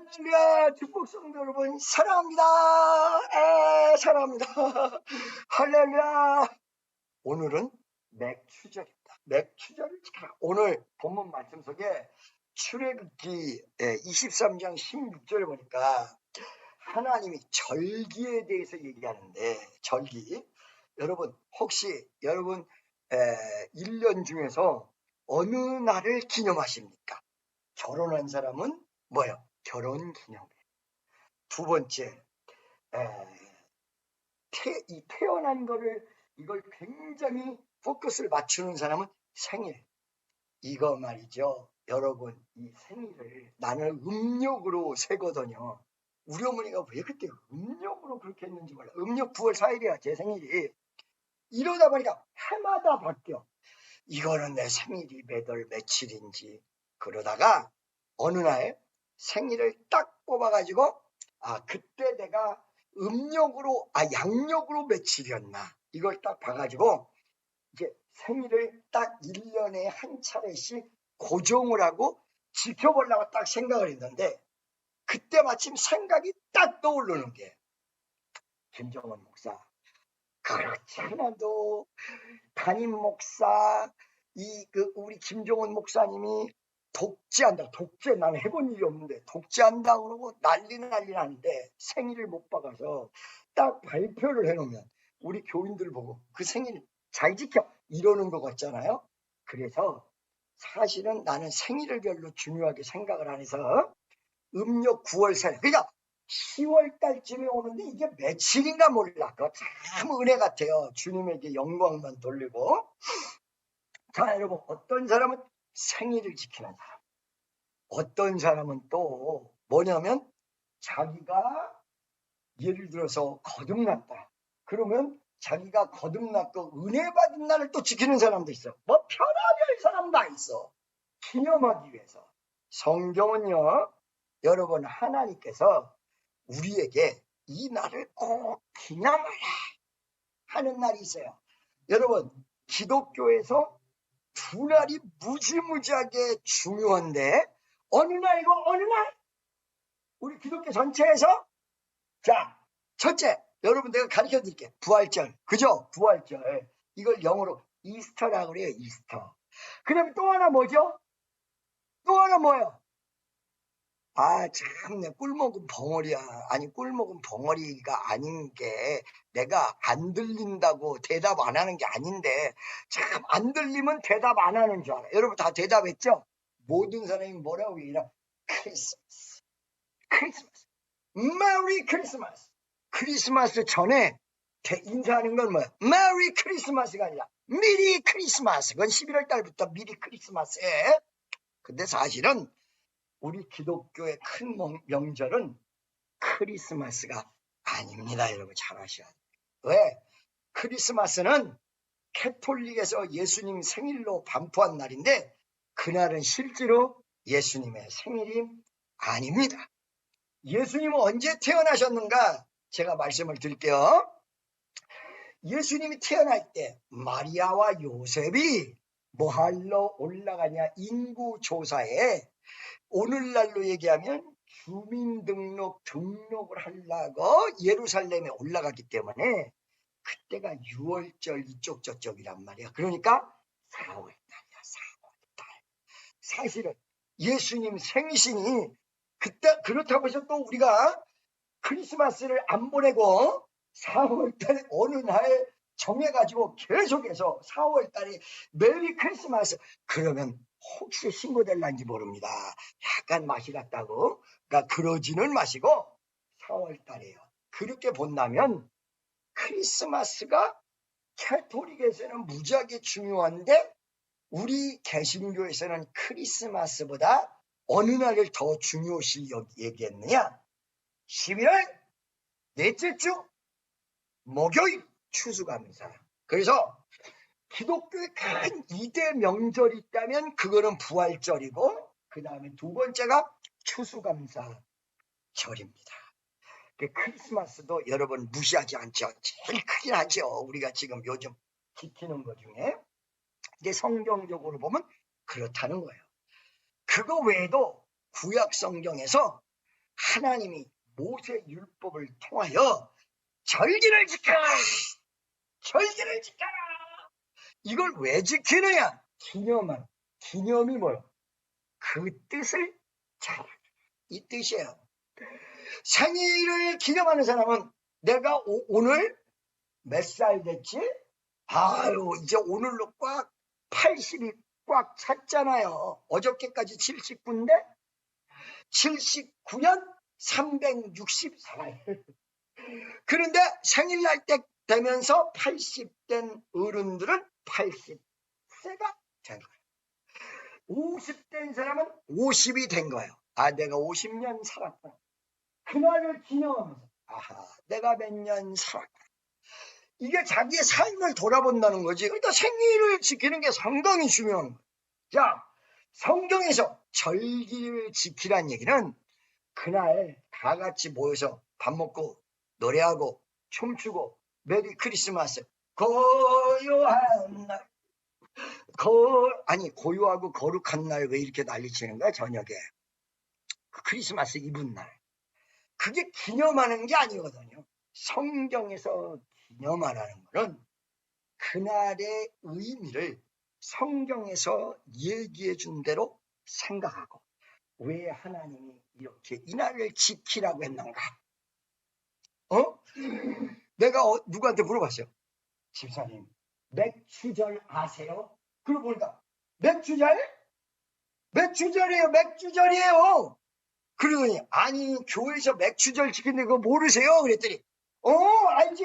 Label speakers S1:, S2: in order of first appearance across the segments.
S1: 할렐루야, 축복 성도 여러분, 사랑합니다. 사랑합니다. 할렐루야. 오늘은 맥추절입니다. 맥추절을 지켜라. 오늘 본문 말씀 속에 출애굽기 23장 16절에 보니까 하나님이 절기에 대해서 얘기하는데, 절기. 여러분, 혹시 여러분 1년 중에서 어느 날을 기념하십니까? 결혼한 사람은 뭐예요? 결혼기념일. 두 번째, 이 태어난 거를 이걸 굉장히 포커스를 맞추는 사람은 생일. 이거 말이죠. 여러분, 이 생일을 나는 음력으로 세거든요. 우리 어머니가 왜 그때 음력으로 그렇게 했는지 몰라. 음력 9월 4일이야, 제 생일이. 이러다 보니까 해마다 바뀌어. 이거는 내 생일이 몇 월 며칠인지. 그러다가 어느 날 생일을 딱 뽑아가지고 그때 내가 음력으로 양력으로 며칠이었나 이걸 딱 봐가지고 이제 생일을 딱 1년에 한 차례씩 고정을 하고 지켜보려고 딱 생각을 했는데, 그때 마침 생각이 딱 떠오르는 게 김정은 목사, 그렇지 않아도 담임 목사 우리 김정은 목사님이 독재한다. 독재 나는 해본 일이 없는데 독재한다 그러고 난리 나는데 생일을 못 박아서 딱 발표를 해놓으면 우리 교인들 보고 그 생일 잘 지켜 이러는 것 같잖아요. 그래서 사실은 나는 생일을 별로 중요하게 생각을 안 해서 음력 9월 4일 그러니까 10월 달쯤에 오는데 이게 며칠인가 몰라. 그거 참 은혜 같아요. 주님에게 영광만 돌리고. 자, 여러분, 어떤 사람은 생일을 지키는 사람, 어떤 사람은 또 뭐냐면 자기가 예를 들어서 거듭났다. 그러면 자기가 거듭났고 은혜 받은 날을 또 지키는 사람도 있어. 뭐 별의별 사람 다 있어. 기념하기 위해서. 성경은요, 여러분, 하나님께서 우리에게 이 날을 꼭 기념하라 하는 날이 있어요. 여러분, 기독교에서 두 날이 무지무지하게 중요한데 어느 날이고 어느 날? 우리 기독교 전체에서 자, 첫째, 여러분 내가 가르쳐 드릴게. 부활절. 그죠? 부활절. 이걸 영어로 이스터라고 그래요. 이스터. 그 다음에 또 하나 뭐죠? 또 하나 뭐예요? 참내 꿀먹은 벙어리야. 아니, 꿀먹은 벙어리가 아닌 게 내가 안 들린다고 대답 안 하는 게 아닌데 참 안 들리면 대답 안 하는 줄 알아. 여러분 다 대답했죠? 모든 사람이 뭐라고 얘기하나? 크리스마스. 크리스마스. 메리 크리스마스. 크리스마스 전에 인사하는 건 뭐야? 메리 크리스마스가 아니라 미리 크리스마스. 그건 11월 달부터 미리 크리스마스에. 근데 사실은 우리 기독교의 큰 명절은 크리스마스가 아닙니다. 여러분 잘 아셔야 돼요. 왜? 크리스마스는 캐톨릭에서 예수님 생일로 반포한 날인데 그날은 실제로 예수님의 생일이 아닙니다. 예수님은 언제 태어나셨는가? 제가 말씀을 드릴게요. 예수님이 태어날 때 마리아와 요셉이 뭐하러 올라가냐? 인구조사에 오늘날로 얘기하면 주민등록을 하려고 예루살렘에 올라갔기 때문에 그때가 6월절 이쪽 저쪽이란 말이야. 그러니까 4월달이야. 4월달. 사실은 예수님 생신이 그때 그렇다고 해서 또 우리가 크리스마스를 안 보내고 4월달에 어느 날 정해가지고 계속해서 4월달에 메리 크리스마스 그러면 혹시 신고될란지 모릅니다. 약간 맛이 같다고. 그러니까 그러지는 마시고 4월달이에요. 그렇게 본다면 크리스마스가 캐톨릭에서는 무지하게 중요한데 우리 개신교에서는 크리스마스보다 어느 날을 더 중요시 얘기했느냐? 11월 넷째 주 목요일 추수감사. 그래서 기독교의 큰 2대 명절이 있다면 그거는 부활절이고 그 다음에 두 번째가 추수감사절입니다. 크리스마스도 여러분 무시하지 않죠. 제일 크긴 하죠. 우리가 지금 요즘 지키는 것 중에. 근데 성경적으로 보면 그렇다는 거예요. 그거 외에도 구약 성경에서 하나님이 모세 율법을 통하여 절기를 지켜라! 절기를 지켜라! 이걸 왜 지키느냐? 기념이 뭐요? 그 뜻을 잘, 이 뜻이에요. 생일을 기념하는 사람은 내가 오늘 몇 살 됐지? 아유, 이제 오늘로 꽉 80이 꽉 찼잖아요. 어저께까지 79인데 79년 364일. 그런데 생일날 때 되면서 80된 어른들은 80세가 된 거예요. 50된 사람은 50이 된 거예요. 아, 내가 50년 살았구나. 그날을 기념하면서 아하, 내가 몇 년 살았구나. 이게 자기의 삶을 돌아본다는 거지. 그러니까 생일을 지키는 게 상당히 중요한 거예요. 자, 성경에서 절기를 지키란 얘기는 그날 다 같이 모여서 밥 먹고 노래하고 춤추고 메리 크리스마스, 고요한 날, 고요하고 거룩한 날 왜 이렇게 난리치는 거야 저녁에. 크리스마스 이브 날. 그게 기념하는 게 아니거든요. 성경에서 기념하라는 것은 그날의 의미를 성경에서 얘기해 준 대로 생각하고 왜 하나님이 이렇게 이날을 지키라고 했는가? 내가 누구한테 물어봤어요. 집사님, 맥주절 아세요? 그러고 보니까 맥주절? 맥주절이에요. 맥주절이에요. 그러더니 아니 교회에서 맥주절 지키는데 그거 모르세요? 그랬더니 알지.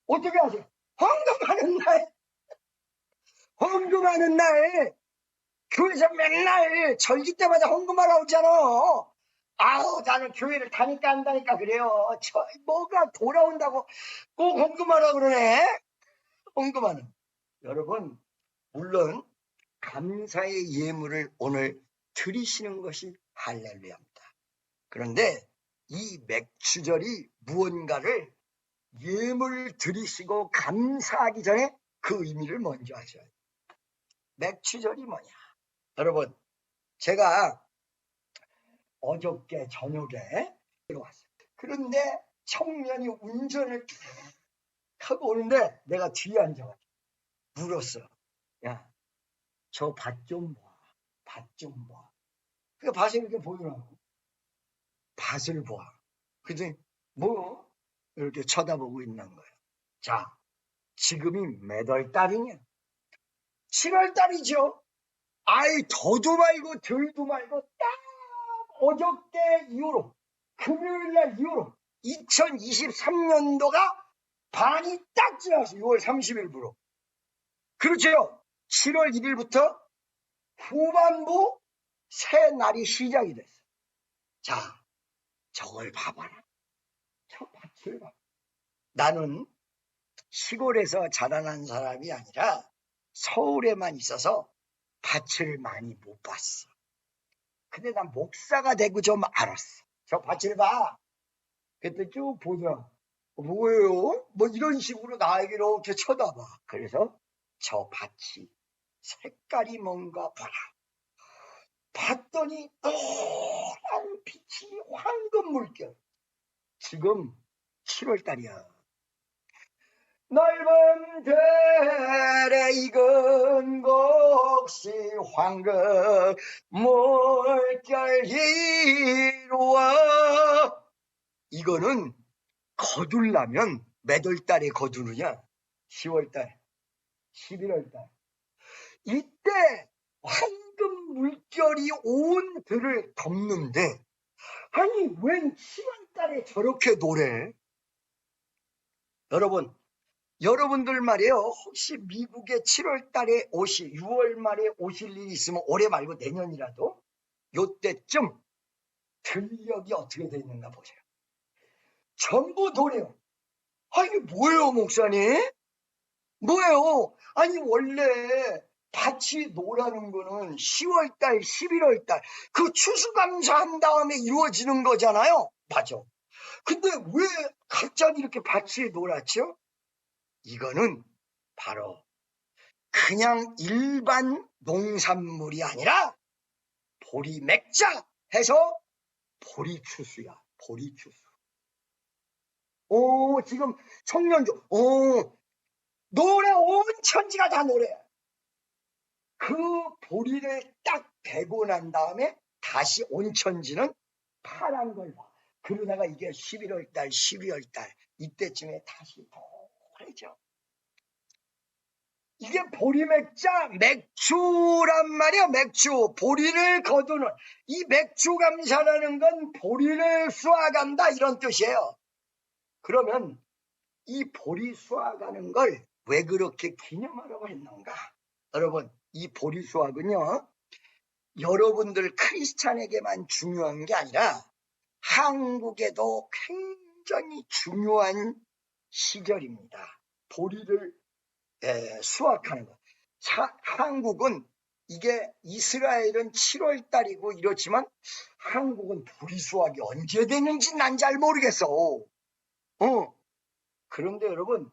S1: 어떻게 아세요? 헌금하는 날. 헌금하는 날. 교회에서 맨날 절기 때마다 헌금하라고 하잖아. 아우, 나는 교회를 다니까 한다니까 그래요. 뭐가 돌아온다고 꼭 헌금하라 그러네. 헌금하는. 여러분, 물론 감사의 예물을 오늘 드리시는 것이 할렐루야입니다. 그런데 이 맥주절이 무언가를 예물 드리시고 감사하기 전에 그 의미를 먼저 하셔야 돼요. 맥주절이 뭐냐? 여러분, 제가 어저께 저녁에 들어왔어요. 그런데 청년이 운전을 쭉 하고 오는데 내가 뒤에 앉아가지고 물었어. 야, 저 밭 좀 봐. 밭 좀 봐. 그 밭이 이렇게 보이더라고. 밭을 봐. 그랬더니 뭐 이렇게 쳐다보고 있는 거예요. 자, 지금이 몇 월 달이냐? 7월 달이죠. 아이, 더도 말고 덜도 말고 딱 어저께 이후로 금요일날 이후로 2023년도가 반이 딱 지났어요. 6월 30일부로. 그렇죠. 7월 1일부터 후반부 새 날이 시작이 됐어요. 자, 저걸 봐봐라. 저 밭을 봐. 나는 시골에서 자라난 사람이 아니라 서울에만 있어서 밭을 많이 못 봤어. 근데 난 목사가 되고 좀 알았어. 저 밭을 봐. 그때 쭉 보더라. 뭐예요? 뭐 이런 식으로 나에게 이렇게 쳐다봐. 그래서 저 밭이 색깔이 뭔가 봐라. 봤더니 노란 빛이 황금 물결. 지금 7월달이야. 넓은 들에 익은 곡식 황금 물결 이루어. 이거는 거둘라면 몇 월달에 거두느냐? 10월달, 11월달. 이때 황금 물결이 온 들을 덮는데 아니 웬 7월달에 저렇게 노래? 여러분들 말이에요. 혹시 미국에 7월달에 6월 말에 오실 일이 있으면 올해 말고 내년이라도 요때쯤 들녘이 어떻게 돼 있는가 보세요. 전부 노래요. 아, 이게 뭐예요, 목사님? 뭐예요? 아니, 원래 밭이 노라는 거는 10월달, 11월달, 그 추수감사한 다음에 이루어지는 거잖아요. 맞아. 근데 왜 갑자기 이렇게 밭이 노랗죠? 이거는 바로 그냥 일반 농산물이 아니라 보리맥자 해서 보리추수야, 보리추수. 지금 청년주, 노래 온 천지가 다 노래. 그 보리를 딱 베고 난 다음에 다시 온 천지는 파란 걸 봐. 그러다가 이게 11월 달, 12월 달 이때쯤에 다시 노래져. 이게 보리맥자, 맥주란 말이야, 맥주. 보리를 거두는. 이 맥주 감사라는 건 보리를 수확한다 이런 뜻이에요. 그러면 이 보리 수확하는 걸 왜 그렇게 기념하라고 했는가? 여러분, 이 보리 수확은요, 여러분들 크리스찬에게만 중요한 게 아니라 한국에도 굉장히 중요한 시절입니다. 보리를 수확하는 것. 한국은 이게 이스라엘은 7월 달이고 이렇지만 한국은 보리 수확이 언제 되는지 난 잘 모르겠어. 그런데 여러분,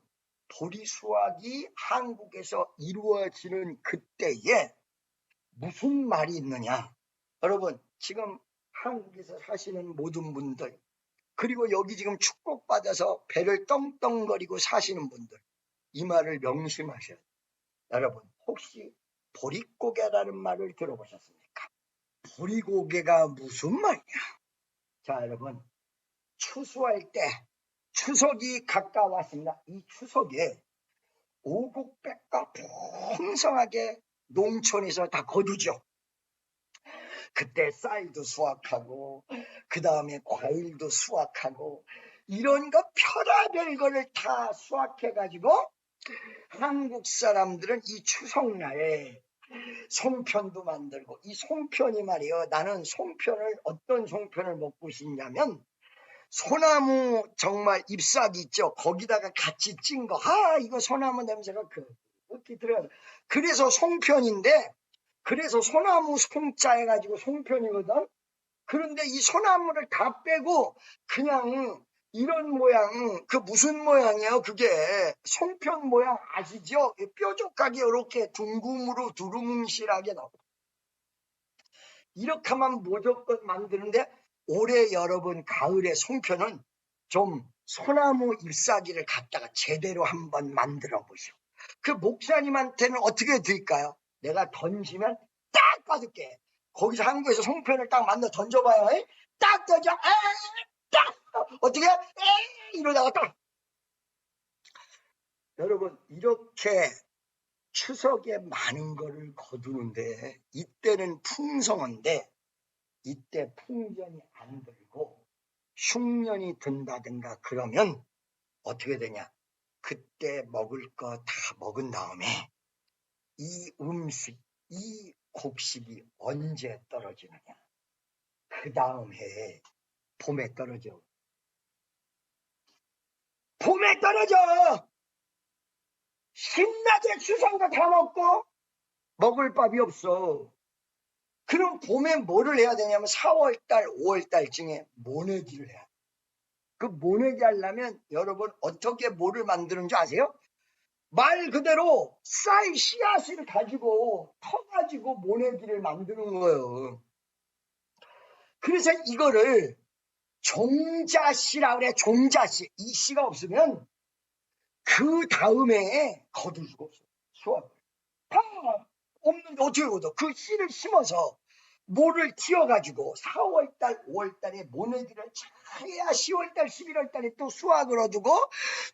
S1: 보리 수확이 한국에서 이루어지는 그때에 무슨 말이 있느냐? 여러분, 지금 한국에서 사시는 모든 분들, 그리고 여기 지금 축복받아서 배를 떵떵거리고 사시는 분들, 이 말을 명심하셔야 돼요. 여러분, 혹시 보릿고개라는 말을 들어보셨습니까? 보릿고개가 무슨 말이야? 자, 여러분, 추수할 때 추석이 가까웠습니다. 이 추석에 오곡백과 풍성하게 농촌에서 다 거두죠. 그때 쌀도 수확하고 그 다음에 과일도 수확하고 이런 거 별의별 거를 다 수확해가지고 한국 사람들은 이 추석날에 송편도 만들고, 이 송편이 말이에요. 나는 송편을, 어떤 송편을 먹고 싶냐면 소나무 정말 잎사귀 있죠. 거기다가 같이 찐 거. 이거 소나무 냄새가 그렇게 들어요. 그래서 송편인데, 그래서 소나무 송자 해가지고 송편이거든. 그런데 이 소나무를 다 빼고 그냥 이런 모양, 그 무슨 모양이에요? 그게 송편 모양 아시죠? 뾰족하게 이렇게 둥금으로 두루뭉실하게 나오고. 이렇게 하면 무조건 만드는데, 올해 여러분 가을에 송편은 좀 소나무 잎사귀를 갖다가 제대로 한번 만들어 보시오. 그 목사님한테는 어떻게 드릴까요? 내가 던지면 딱 받을게. 거기서 한국에서 송편을 딱 만들어 던져봐요. 딱 던져. 딱 어떻게 이러다가 딱. 여러분, 이렇게 추석에 많은 거를 거두는데 이때는 풍성한데, 이때 풍년이 안 들고 흉년이 든다든가 그러면 어떻게 되냐? 그때 먹을 거 다 먹은 다음에 이 음식, 이 곡식이 언제 떨어지느냐? 그 다음 해에 봄에 떨어져. 봄에 떨어져! 신나게 추석도 다 먹고 먹을 밥이 없어. 그럼 봄에 뭐를 해야 되냐면 4월달, 5월달쯤에 모내기를 해야 돼. 그 모내기 하려면 여러분 어떻게 뭐를 만드는 줄 아세요? 말 그대로 쌀 씨앗을 가지고 터가지고 모내기를 만드는 거예요. 그래서 이거를 종자씨라 그래. 종자씨. 이 씨가 없으면 그 다음에 거둘 수가 없어. 수확을. 다 없는데 어떻게 거둬? 그 씨를 심어서 모를 튀어가지고 4월달, 5월달에 모내기를 잘 해야 10월달, 11월달에 또 수확을 얻고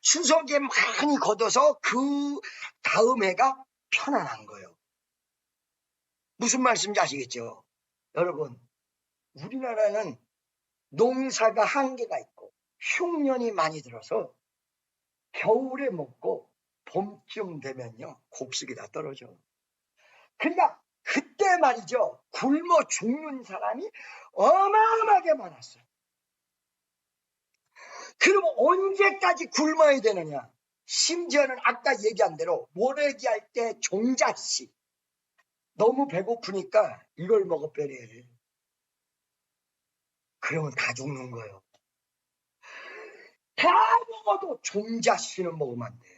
S1: 추석에 많이 걷어서 그 다음 해가 편안한 거예요. 무슨 말씀인지 아시겠죠? 여러분, 우리나라는 농사가 한계가 있고 흉년이 많이 들어서 겨울에 먹고 봄쯤 되면요 곡식이 다 떨어져. 그러니까 그때 말이죠, 굶어 죽는 사람이 어마어마하게 많았어요. 그럼 언제까지 굶어야 되느냐? 심지어는 아까 얘기한 대로 모내기 할 때 종자씨, 너무 배고프니까 이걸 먹어빼래. 그러면 다 죽는 거예요. 다 먹어도 종자씨는 먹으면 안 돼.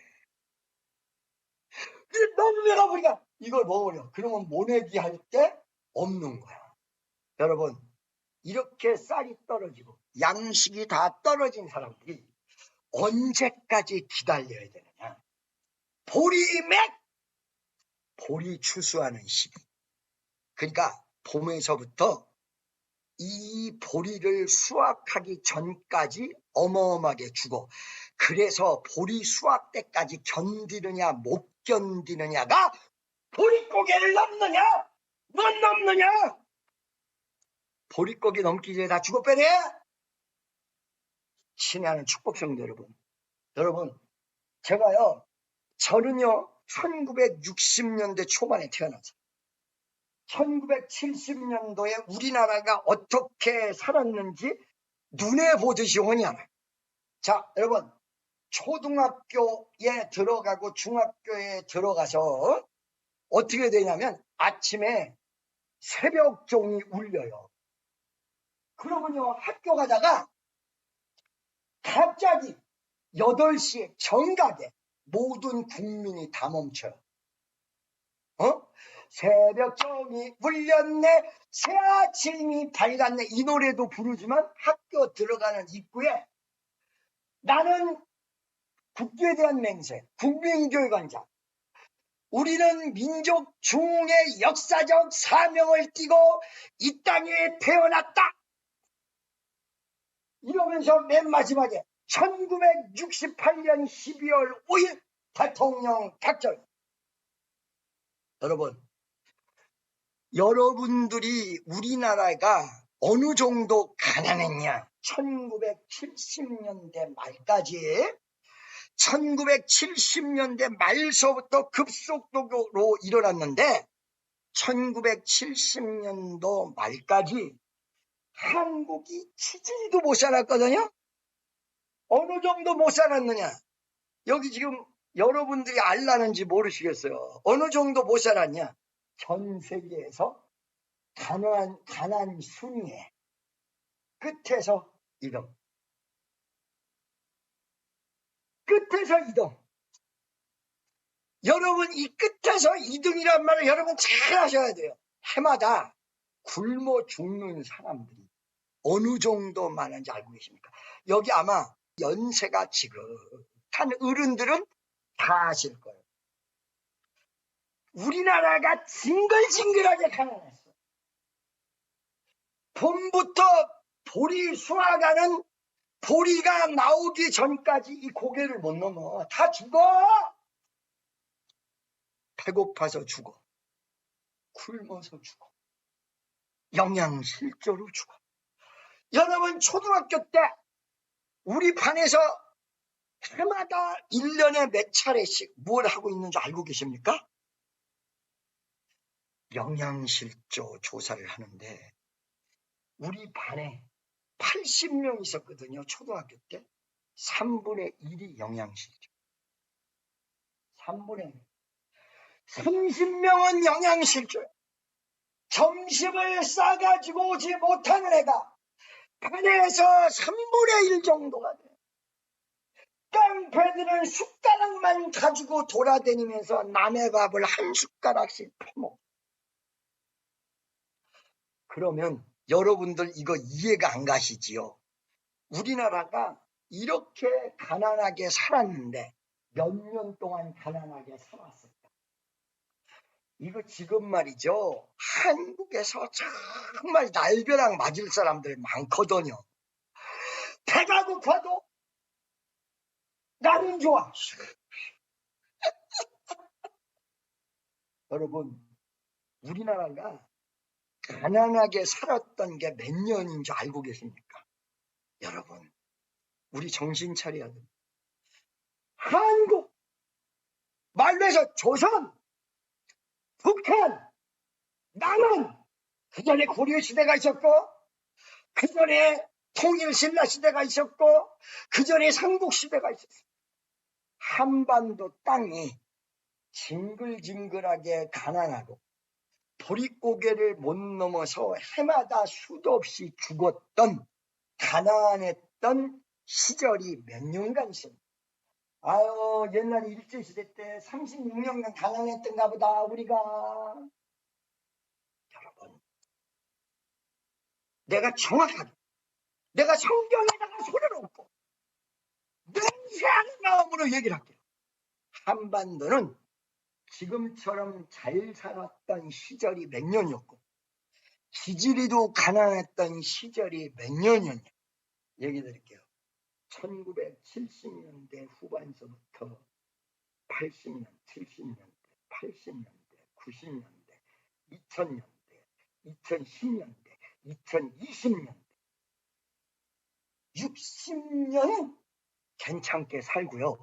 S1: 너무 배고프니까 이걸 먹으려. 그러면 모내기 할 때 없는 거야. 여러분, 이렇게 쌀이 떨어지고 양식이 다 떨어진 사람들이 언제까지 기다려야 되느냐? 보리 추수하는 시기. 그러니까 봄에서부터 이 보리를 수확하기 전까지 어마어마하게 주고, 그래서 보리 수확 때까지 견디느냐 못 견디느냐가 보릿고개를 넘느냐 못 넘느냐. 보릿고개 넘기 전에 다 죽어 빼내. 신의 하는 축복성도 여러분, 저는요 1960년대 초반에 태어났어요. 1970년도에 우리나라가 어떻게 살았는지 눈에 보듯이 훤히 알아요. 자, 여러분, 초등학교에 들어가고 중학교에 들어가서 어떻게 되냐면 아침에 새벽종이 울려요. 그러면요 학교 가다가 갑자기 8시에 정각에 모든 국민이 다 멈춰요. 새벽종이 울렸네, 새 아침이 밝았네. 이 노래도 부르지만 학교 들어가는 입구에 나는 국기에 대한 맹세, 국민교육원장, 우리는 민족 중흥의 역사적 사명을 띠고 이 땅에 태어났다. 이러면서 맨 마지막에 1968년 12월 5일 대통령 각절. 여러분들이 우리나라가 어느 정도 가난했냐? 1970년대 말까지, 1970년대 말서부터 급속도로 일어났는데 1970년도 말까지 한국이 치질도 못 살았거든요. 어느 정도 못 살았느냐? 여기 지금 여러분들이 알라는지 모르시겠어요. 어느 정도 못 살았냐? 전 세계에서 가난 순위의 끝에서 이등. 끝에서 2등. 여러분, 이 끝에서 2등이란 말을 여러분 잘 하셔야 돼요. 해마다 굶어 죽는 사람들이 어느 정도 많은지 알고 계십니까? 여기 아마 연세가 지긋한 어른들은 다 아실 거예요. 우리나라가 징글징글하게 가난했어. 봄부터 보리 수확하는 보리가 나오기 전까지 이 고개를 못 넘어. 다 죽어. 배고파서 죽어. 굶어서 죽어. 영양실조로 죽어. 여러분, 초등학교 때 우리 반에서 해마다 1년에 몇 차례씩 뭘 하고 있는지 알고 계십니까? 영양실조 조사를 하는데 우리 반에 80명 있었거든요. 초등학교 때 3분의 1이 영양실조. 3분의 1. 30명은 영양실조야. 점심을 싸가지고 오지 못하는 애가 반에서 3분의 1 정도가 돼. 깡패들은 숟가락만 가지고 돌아다니면서 남의 밥을 한 숟가락씩 퍼먹어. 그러면 여러분들 이거 이해가 안 가시지요? 우리나라가 이렇게 가난하게 살았는데 몇 년 동안 가난하게 살았을까? 이거 지금 말이죠. 한국에서 정말 날벼락 맞을 사람들 많거든요. 배가 고파도 나는 좋아. 여러분, 우리나라가 가난하게 살았던 게 몇 년인 줄 알고 계십니까? 여러분, 우리 정신 차려야 됩니다. 한국, 말로 해서 조선, 북한, 남한, 그 전에 고려시대가 있었고, 그 전에 통일신라 시대가 있었고, 그 전에 삼국시대가 있었어요. 한반도 땅이 징글징글하게 가난하고 보릿고개를 못 넘어서 해마다 수도 없이 죽었던 가난했던 시절이 몇 년간 있습니다. 아유, 옛날에 일제시대 때 36년간 가난했던가 보다 우리가. 여러분, 내가 정확하게 내가 성경에다가 손을 얹고 냉세한 마음으로 얘기를 할게요. 한반도는 지금처럼 잘 살았던 시절이 몇 년이었고 지지리도 가난했던 시절이 몇 년이었냐 얘기 드릴게요. 1970년대 후반서부터 80년, 70년대, 80년대, 90년대, 2000년대, 2010년대, 2020년대 60년은 괜찮게 살고요.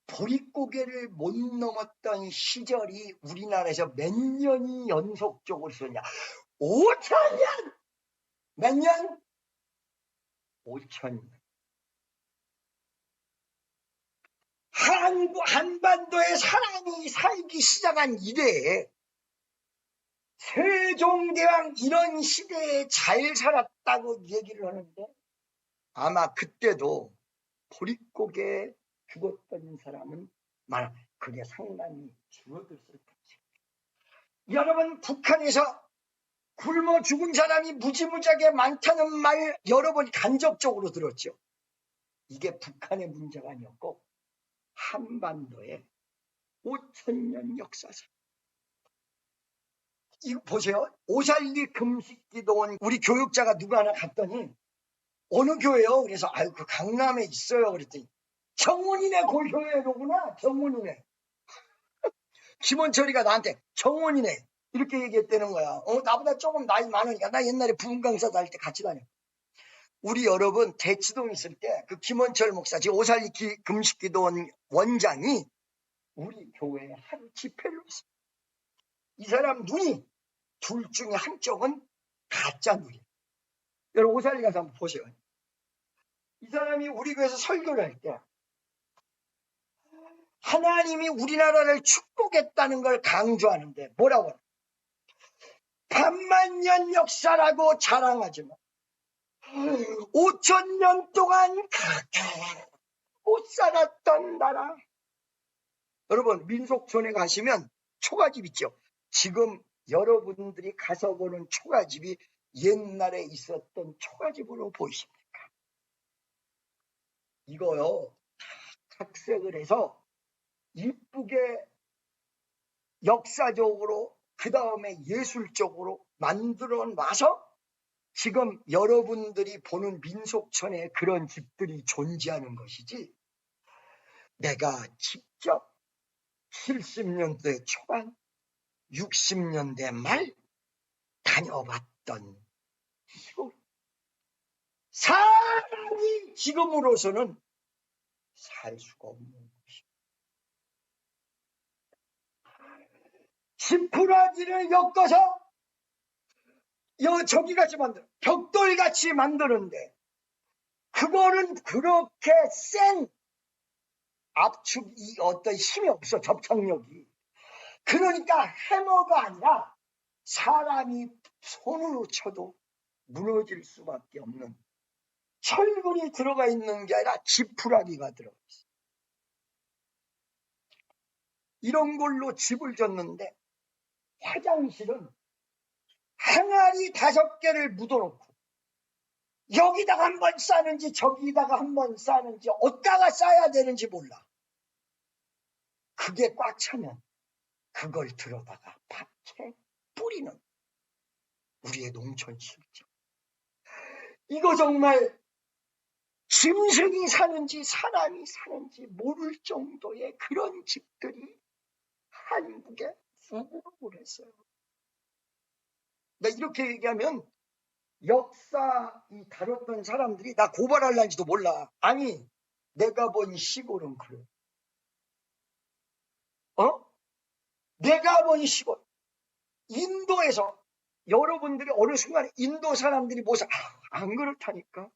S1: 보릿고개를 못 넘었던 시절이 우리나라에서 몇 년이 연속적으로 있었냐? 5,000년! 몇 년? 5,000년. 한반도에 사람이 살기 시작한 이래에 세종대왕 이런 시대에 잘 살았다고 얘기를 하는데 아마 그때도 보릿고개에 죽었던 사람은 많아. 그게 상당히 줄어들었을 거지. 여러분 북한에서 굶어 죽은 사람이 무지무지하게 많다는 말 여러 번 간접적으로 들었죠. 이게 북한의 문제가 아니었고 한반도의 5,000년 역사상. 이거 보세요. 오살리 금식기도원 우리 교육자가 누가 하나 갔더니 어느 교회요? 그래서 아유 그 강남에 있어요. 그랬더니 정원이네 그 교회로구나. 정원이네. 김원철이가 나한테 정원이네 이렇게 얘기했다는 거야. 나보다 조금 나이 많으니까 나 옛날에 부흥 강사 다닐 때 같이 다녔. 우리 여러분 대치동 있을 때 그 김원철 목사 지금 오살리 금식기도원 원장이 우리 교회에 하루 집회를 했어요. 이 사람 눈이 둘 중에 한쪽은 가짜 눈이에요. 여러분 오살리 가서 한번 보세요. 이 사람이 우리 교회에서 설교를 할 때 하나님이 우리나라를 축복했다는 걸 강조하는데 뭐라고 하나? 반만년 역사라고 자랑하지만 5,000년 동안 그렇게 못 살았던 나라. 여러분 민속촌에 가시면 초가집 있죠. 지금 여러분들이 가서 보는 초가집이 옛날에 있었던 초가집으로 보이십니까? 이거요 각색을 해서 이쁘게 역사적으로 그 다음에 예술적으로 만들어 놔서 지금 여러분들이 보는 민속촌에 그런 집들이 존재하는 것이지 내가 직접 70년대 초반 60년대 말 다녀봤던 시골 사람이 지금으로서는 살 수가 없는 것입니다. 지푸라기를 엮어서 저기같이 만들어 벽돌같이 만드는데 그거는 그렇게 센 압축이 어떤 힘이 없어. 접착력이. 그러니까 해머가 아니라 사람이 손으로 쳐도 무너질 수밖에 없는 철근이 들어가 있는 게 아니라 지푸라기가 들어가 있어. 이런 걸로 집을 졌는데 화장실은 항아리 5개를 묻어놓고 여기다가 한 번 싸는지 저기다가 한 번 싸는지 어디다가 싸야 되는지 몰라. 그게 꽉 차면 그걸 들어다가 밭에 뿌리는 우리의 농촌 실정. 이거 정말 짐승이 사는지 사람이 사는지 모를 정도의 그런 집들이 한국에 수고를 했어요. 나 이렇게 얘기하면 역사 다뤘던 사람들이 나 고발할란지도 몰라. 아니 내가 본 시골은 그래. 내가 본 시골 인도에서 여러분들이 어느 순간에 인도 사람들이 뭐서 안 그렇다니까.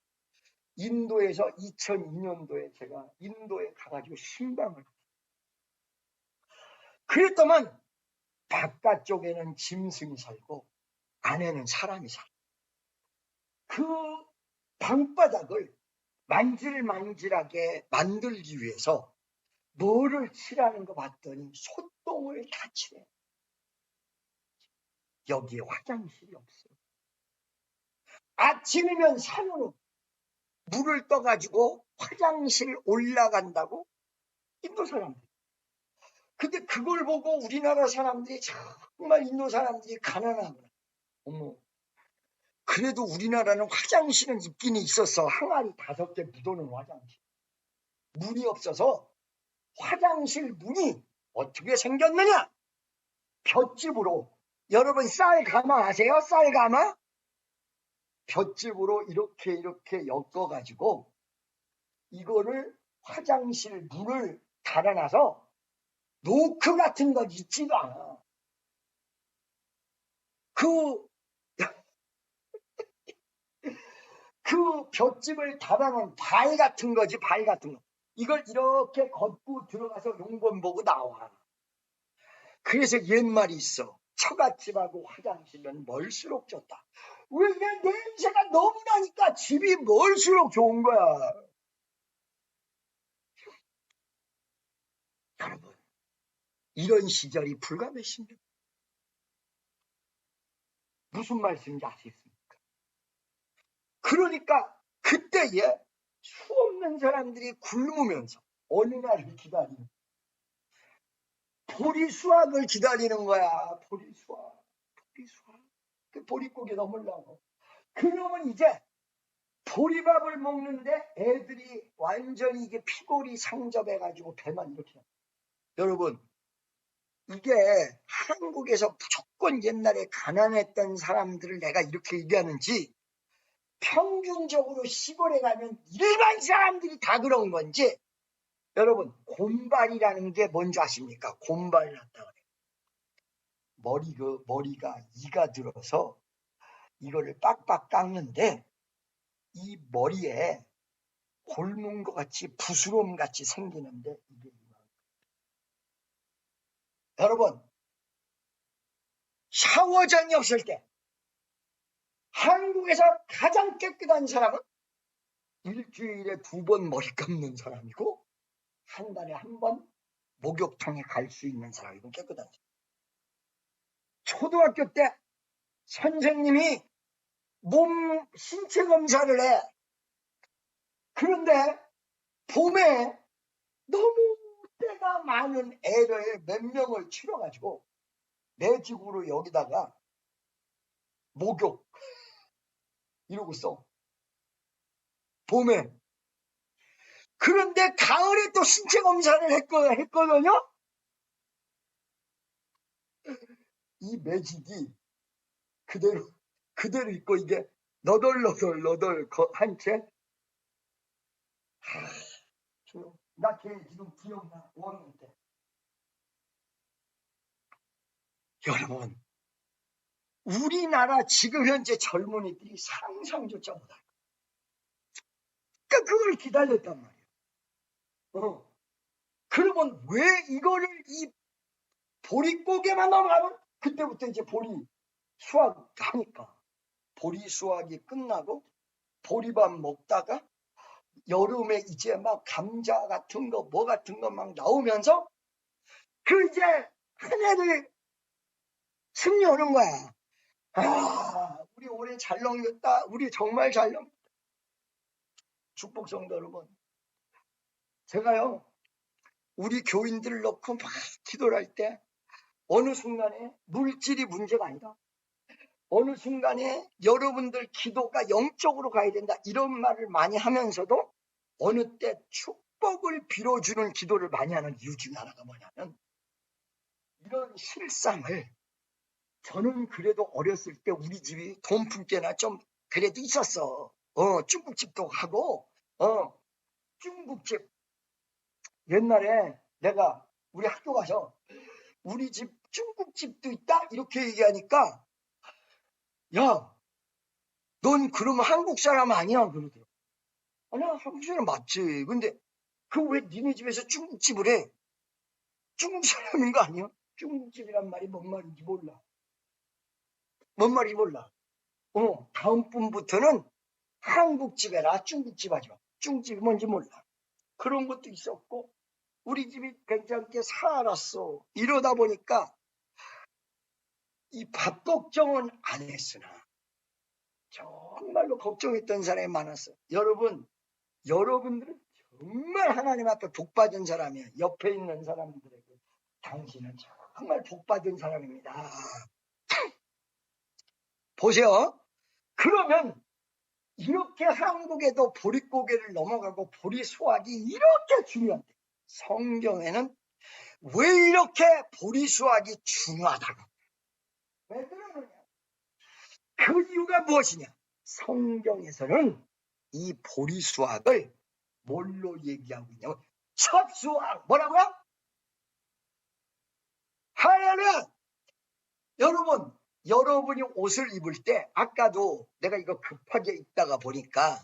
S1: 인도에서 2002년도에 제가 인도에 가가지고 신방을 그랬더만 바깥쪽에는 짐승이 살고 안에는 사람이 살고 그 방바닥을 만질만질하게 만들기 위해서 뭐를 칠하는 거 봤더니 소똥을 다 칠해. 여기에 화장실이 없어요. 아침이면 산으로 물을 떠가지고 화장실 올라간다고 인도 사람들. 근데 그걸 보고 우리나라 사람들이 정말 인도 사람들이 가난하구나. 어머. 그래도 우리나라는 화장실은 있긴 있었어. 항아리 5개 묻어놓은 화장실. 문이 없어서 화장실 문이 어떻게 생겼느냐? 볏짚으로. 여러분 쌀가마 아세요? 쌀가마? 볏짚으로 이렇게 엮어가지고 이거를 화장실 문을 달아놔서 노크 같은 거 있지도 않아. 그 볏짚을 달아놓은 발 같은 거지, 발 같은 거. 이걸 이렇게 걷고 들어가서 용본 보고 나와. 그래서 옛말이 있어. 처갓집하고 화장실은 멀수록 좋다. 왜 냄새가 너무 나니까 집이 멀수록 좋은 거야. 여러분, 이런 시절이 불과 몇십 년. 무슨 말씀인지 아시겠습니까? 그러니까 그때에 수없는 사람들이 굶으면서 어느 날을 기다리는 보리수확을 기다리는 거야. 보리수확. 그 보릿고개 넘으려고. 그러면 이제 보리밥을 먹는데 애들이 완전히 이게 피골이 상접해가지고 배만 이렇게. 여러분, 이게 한국에서 무조건 옛날에 가난했던 사람들을 내가 이렇게 얘기하는지 평균적으로 시골에 가면 일반 사람들이 다 그런 건지, 여러분, 곰발이라는 게 뭔지 아십니까? 곰발 났다 그래. 머리가 이가 들어서 이거를 빡빡 깎는데 이 머리에 골문 것 같이 부스럼 같이 생기는데 이게 여러분, 샤워장이 없을 때 한국에서 가장 깨끗한 사람은 일주일에 2번 머리 감는 사람이고 한 달에 1번 목욕탕에 갈 수 있는 사람이고 깨끗한 사람. 초등학교 때 선생님이 몸 신체 검사를 해. 그런데 봄에 너무 때가 많은 애를 몇 명을 치러가지고 내 집으로 여기다가 목욕 이러고 써. 봄에. 그런데 가을에 또 신체 검사를 했거든요. 이 매직이 그대로 있고 이게 너덜너덜 한 채. 나 걔 지금 기억나. 5학년 때. 여러분, 우리나라 지금 현재 젊은이들이 상상조차 못할 거야. 그러니까 그걸 기다렸단 말이야. 그러면 왜 이거를 이 보릿고개만 넘어가면 그때부터 이제 보리 수확 하니까 보리 수확이 끝나고 보리밥 먹다가 여름에 이제 막 감자 같은 거 뭐 같은 거 막 나오면서 그 이제 한 해를 승리하는 거야. 아, 우리 올해 잘 넘겼다. 우리 정말 잘 넘겼다. 축복성도 여러분, 제가요 우리 교인들을 놓고 막 기도를 할 때 어느 순간에 물질이 문제가 아니다. 어느 순간에 여러분들 기도가 영적으로 가야 된다. 이런 말을 많이 하면서도 어느 때 축복을 빌어주는 기도를 많이 하는 이유 중에 하나가 뭐냐면 이런 실상을 저는 그래도 어렸을 때 우리 집이 돈 품게나 좀 그래도 있었어. 중국집도 하고 중국집 옛날에 내가 우리 학교 가서 우리 집 중국집도 있다 이렇게 얘기하니까 야, 넌 그러면 한국 사람 아니야? 그러더라고. 아니야, 한국 사람 맞지. 근데 그 왜 니네 집에서 중국집을 해? 중국 사람인 거 아니야? 중국집이란 말이 뭔 말인지 몰라. 뭔 말인지 몰라. 다음 분부터는 한국집 해라. 중국집 하지 마. 중국집이 뭔지 몰라. 그런 것도 있었고 우리 집이 괜찮게 살았어. 이러다 보니까 이 밥 걱정은 안 했으나 정말로 걱정했던 사람이 많았어요. 여러분들은 정말 하나님 앞에 복받은 사람이에요. 옆에 있는 사람들에게 당신은 정말 복받은 사람입니다. 보세요. 그러면 이렇게 한국에도 보릿고개를 넘어가고 보리수확이 이렇게 중요한데 성경에는 왜 이렇게 보리수확이 중요하다고? 왜 그러느냐? 그 이유가 무엇이냐? 성경에서는 이 보리수확을 뭘로 얘기하고 있냐면 첫 수확. 뭐라고요? 할렐루야! 여러분이 옷을 입을 때 아까도 내가 이거 급하게 입다가 보니까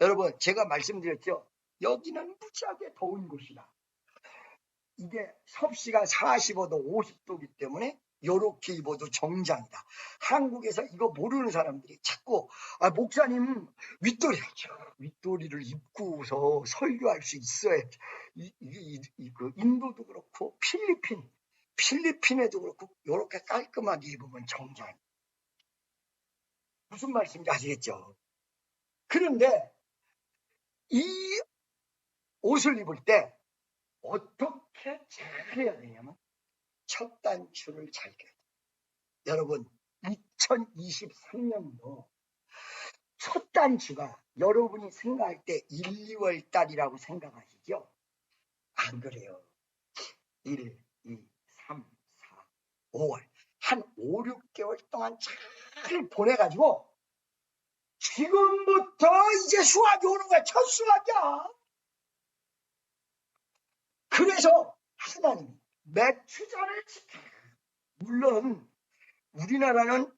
S1: 여러분 제가 말씀드렸죠. 여기는 무지하게 더운 곳이다. 이게 섭씨가 45도 50도이기 때문에 요렇게 입어도 정장이다. 한국에서 이거 모르는 사람들이 자꾸 목사님 윗도리를 입고서 설교할 수 있어야 그 인도도 그렇고 필리핀에도 그렇고 요렇게 깔끔하게 입으면 정장. 무슨 말씀인지 아시겠죠? 그런데 이 옷을 입을 때 어떻게 잘 해야 되냐면 첫 단추를 잘 껴야 돼요. 여러분 2023년도 첫 단추가 여러분이 생각할 때 1, 2월 달이라고 생각하시죠? 안 그래요. 1, 2, 3, 4, 5월 한 5, 6개월 동안 잘 보내가지고 지금부터 이제 수학이 오는 거야. 첫 수학이야. 그래서 하나님이 매추자를 지켜라. 물론 우리나라는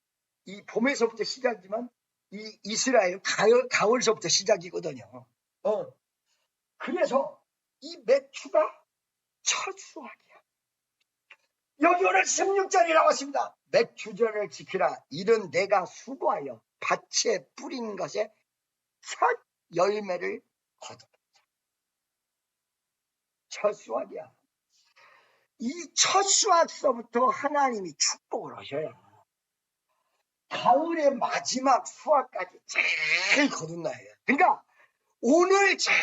S1: 이 봄에서부터 시작이지만 이 이스라엘은 가을서부터 시작이거든요. 그래서 이 매추가 첫 수확이야. 여기 오늘 16절이 나왔습니다. 매추절을 지키라. 이는 내가 수고하여 밭에 뿌린 것에 첫 열매를 거두라. 첫 수확이야. 이 첫 수확서부터 하나님이 축복을 하셔야 가을의 마지막 수확까지 잘 거둔다예요. 그러니까 오늘 잘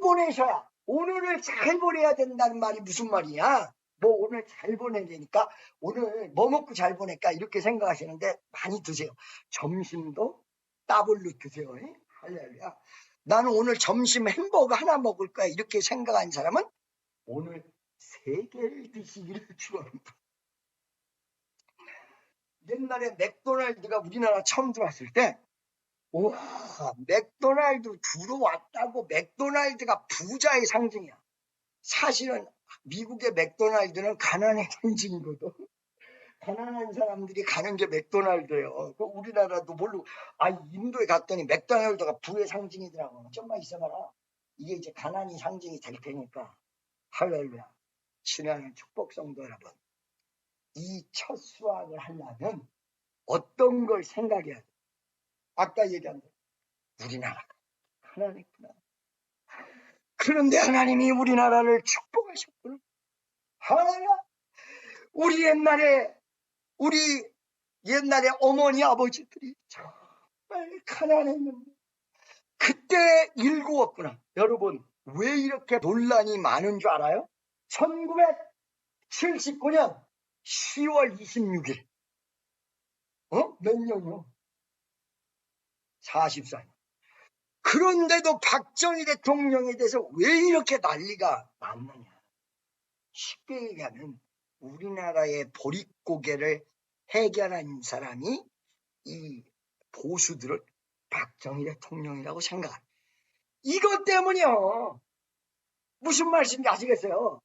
S1: 보내셔야, 오늘을 잘 보내야 된다는 말이 무슨 말이냐? 뭐 오늘 잘 보내려니까 오늘 뭐 먹고 잘 보낼까 이렇게 생각하시는데 많이 드세요. 점심도 더블로 드세요. 할렐루야. 나는 오늘 점심 햄버거 하나 먹을 거야 이렇게 생각하는 사람은 오늘 3개를 드시기를 축원합니다. 옛날에 맥도날드가 우리나라 처음 들어왔을 때 와, 맥도날드 들어왔다고 맥도날드가 부자의 상징이야. 사실은 미국의 맥도날드는 가난의 상징이거든. 가난한 사람들이 가는 게 맥도날드예요. 우리나라도 모르고 인도에 갔더니 맥도날드가 부의 상징이더라고. 좀만 있어봐라. 이게 이제 가난이 상징이 될 테니까. 할렐루야. 신하는 축복 성도 여러분. 이 첫 수확을 하려면 어떤 걸 생각해야 돼? 아까 얘기한 대로 우리나라가 가난했구나. 그런데 하나님이 우리나라를 축복하셨구나. 하나님, 우리 옛날에 어머니 아버지들이 정말 가난했는데 그때 일구었구나. 여러분 왜 이렇게 논란이 많은 줄 알아요? 1979년 10월 26일 몇 년이요? 44년. 그런데도 박정희 대통령에 대해서 왜 이렇게 난리가 났느냐? 쉽게 얘기하면 우리나라의 보릿고개를 해결한 사람이 이 보수들을 박정희 대통령이라고 생각합니다. 이것 때문이요. 무슨 말씀인지 아시겠어요?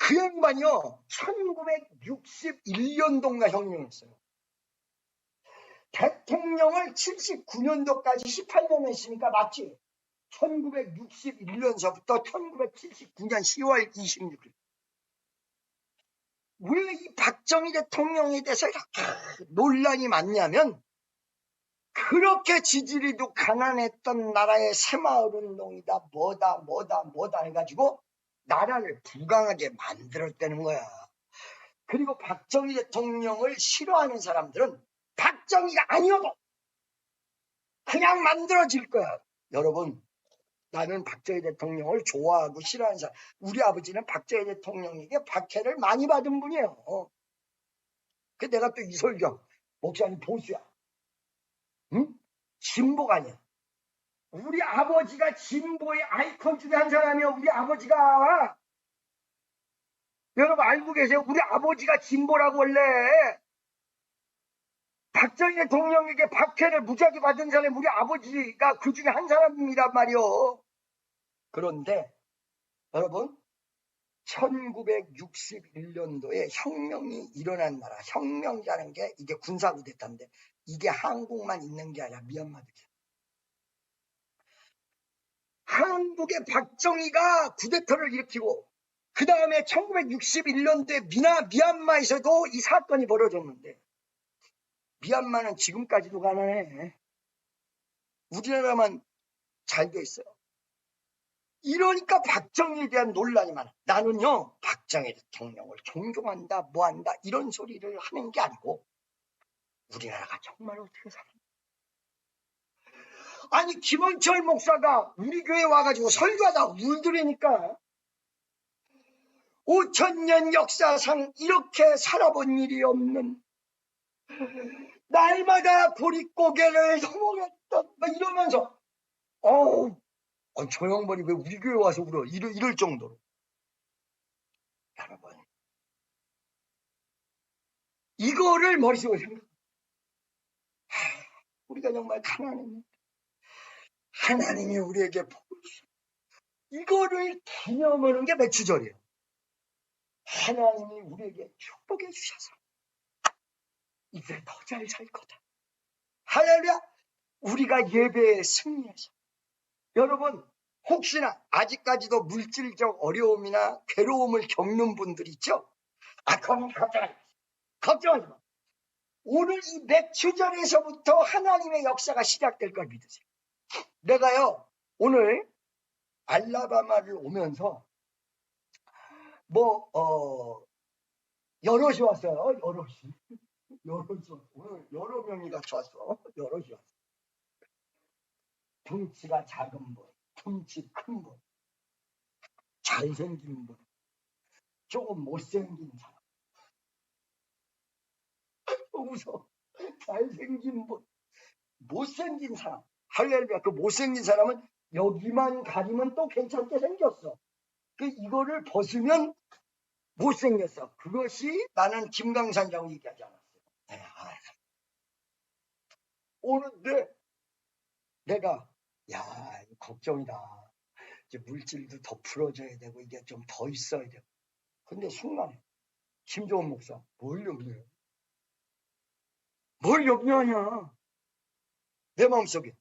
S1: 그 양반이요 1961년도인가 혁명했어요. 대통령을 79년도까지 18년 했으니까 맞지? 1961년서부터 1979년 10월 26일. 왜 이 박정희 대통령에 대해서 이렇게 논란이 많냐면 그렇게 지지리도 가난했던 나라의 새마을운동이다 뭐다 해가지고 나라를 부강하게 만들었다는 거야. 그리고 박정희 대통령을 싫어하는 사람들은 박정희가 아니어도 그냥 만들어질 거야. 여러분, 나는 박정희 대통령을 좋아하고 싫어하는 사람. 우리 아버지는 박정희 대통령에게 박해를 많이 받은 분이에요. 그 내가 또 이설경 목사님 보수야. 응? 진보가 아니야. 우리 아버지가 진보의 아이콘 중에 한 사람이에요. 우리 아버지가. 여러분 알고 계세요? 우리 아버지가 진보라고 원래. 박정희 대통령에게 박해를 무지하게 받은 사람이 우리 아버지가 그 중에 한 사람이란 말이요. 그런데 여러분 1961년도에 혁명이 일어난 나라. 혁명이라는 게 이게 군사구데타인데 이게 한국만 있는 게 아니라 미얀마도 있어요. 한국의 박정희가 구데타를 일으키고 그 다음에 1961년도에 미얀마에서도 이 사건이 벌어졌는데 미얀마는 지금까지도 가난해. 우리나라만 잘 돼 있어요. 이러니까 박정희에 대한 논란이 많아. 나는요 박정희 대통령을 존경한다 뭐한다 이런 소리를 하는 게 아니고 우리나라가 정말 어떻게 살아. 아니 김원철 목사가 우리 교회 와가지고 설교하다 울더라니까 5000년 역사상 이렇게 살아본 일이 없는 날마다 보릿고개를 넘어갔다 막 이러면서 저 양반이 왜 우리 교회 와서 울어 이럴 정도로. 여러분 이거를 머릿속에 생각. 우리가 정말 가난했는데 하나님이 우리에게 복을 주셔. 이거를 기념하는 게 매추절이에요. 하나님이 우리에게 축복해 주셔서 이제 더 잘 살 거다. 할렐루야. 우리가 예배에 승리해서. 여러분 혹시나 아직까지도 물질적 어려움이나 괴로움을 겪는 분들 있죠? 그건 걱정하지 마. 오늘 이 매추절에서부터 하나님의 역사가 시작될 걸 믿으세요. 내가요 오늘 알라바마를 오면서 여럿이 왔어요. 여럿이 왔어. 오늘 여러 명이 같이 왔어. 여럿이 왔어. 덩치가 작은 분, 덩치 큰 분, 잘생긴 분, 조금 못생긴 사람. 웃어. 잘생긴 분, 못생긴 사람. 할렐루야. 그 못생긴 사람은 여기만 가리면 또 괜찮게 생겼어. 이거를 벗으면 못생겼어. 그것이 나는 김강산이라고 얘기하지 않았어요. 오는데 내가 걱정이다. 이제 물질도 더 풀어줘야 되고 이게 좀 더 있어야 되고. 근데 순간에 김종원 목사 뭘 염려해? 뭘 염려하냐? 내 마음속에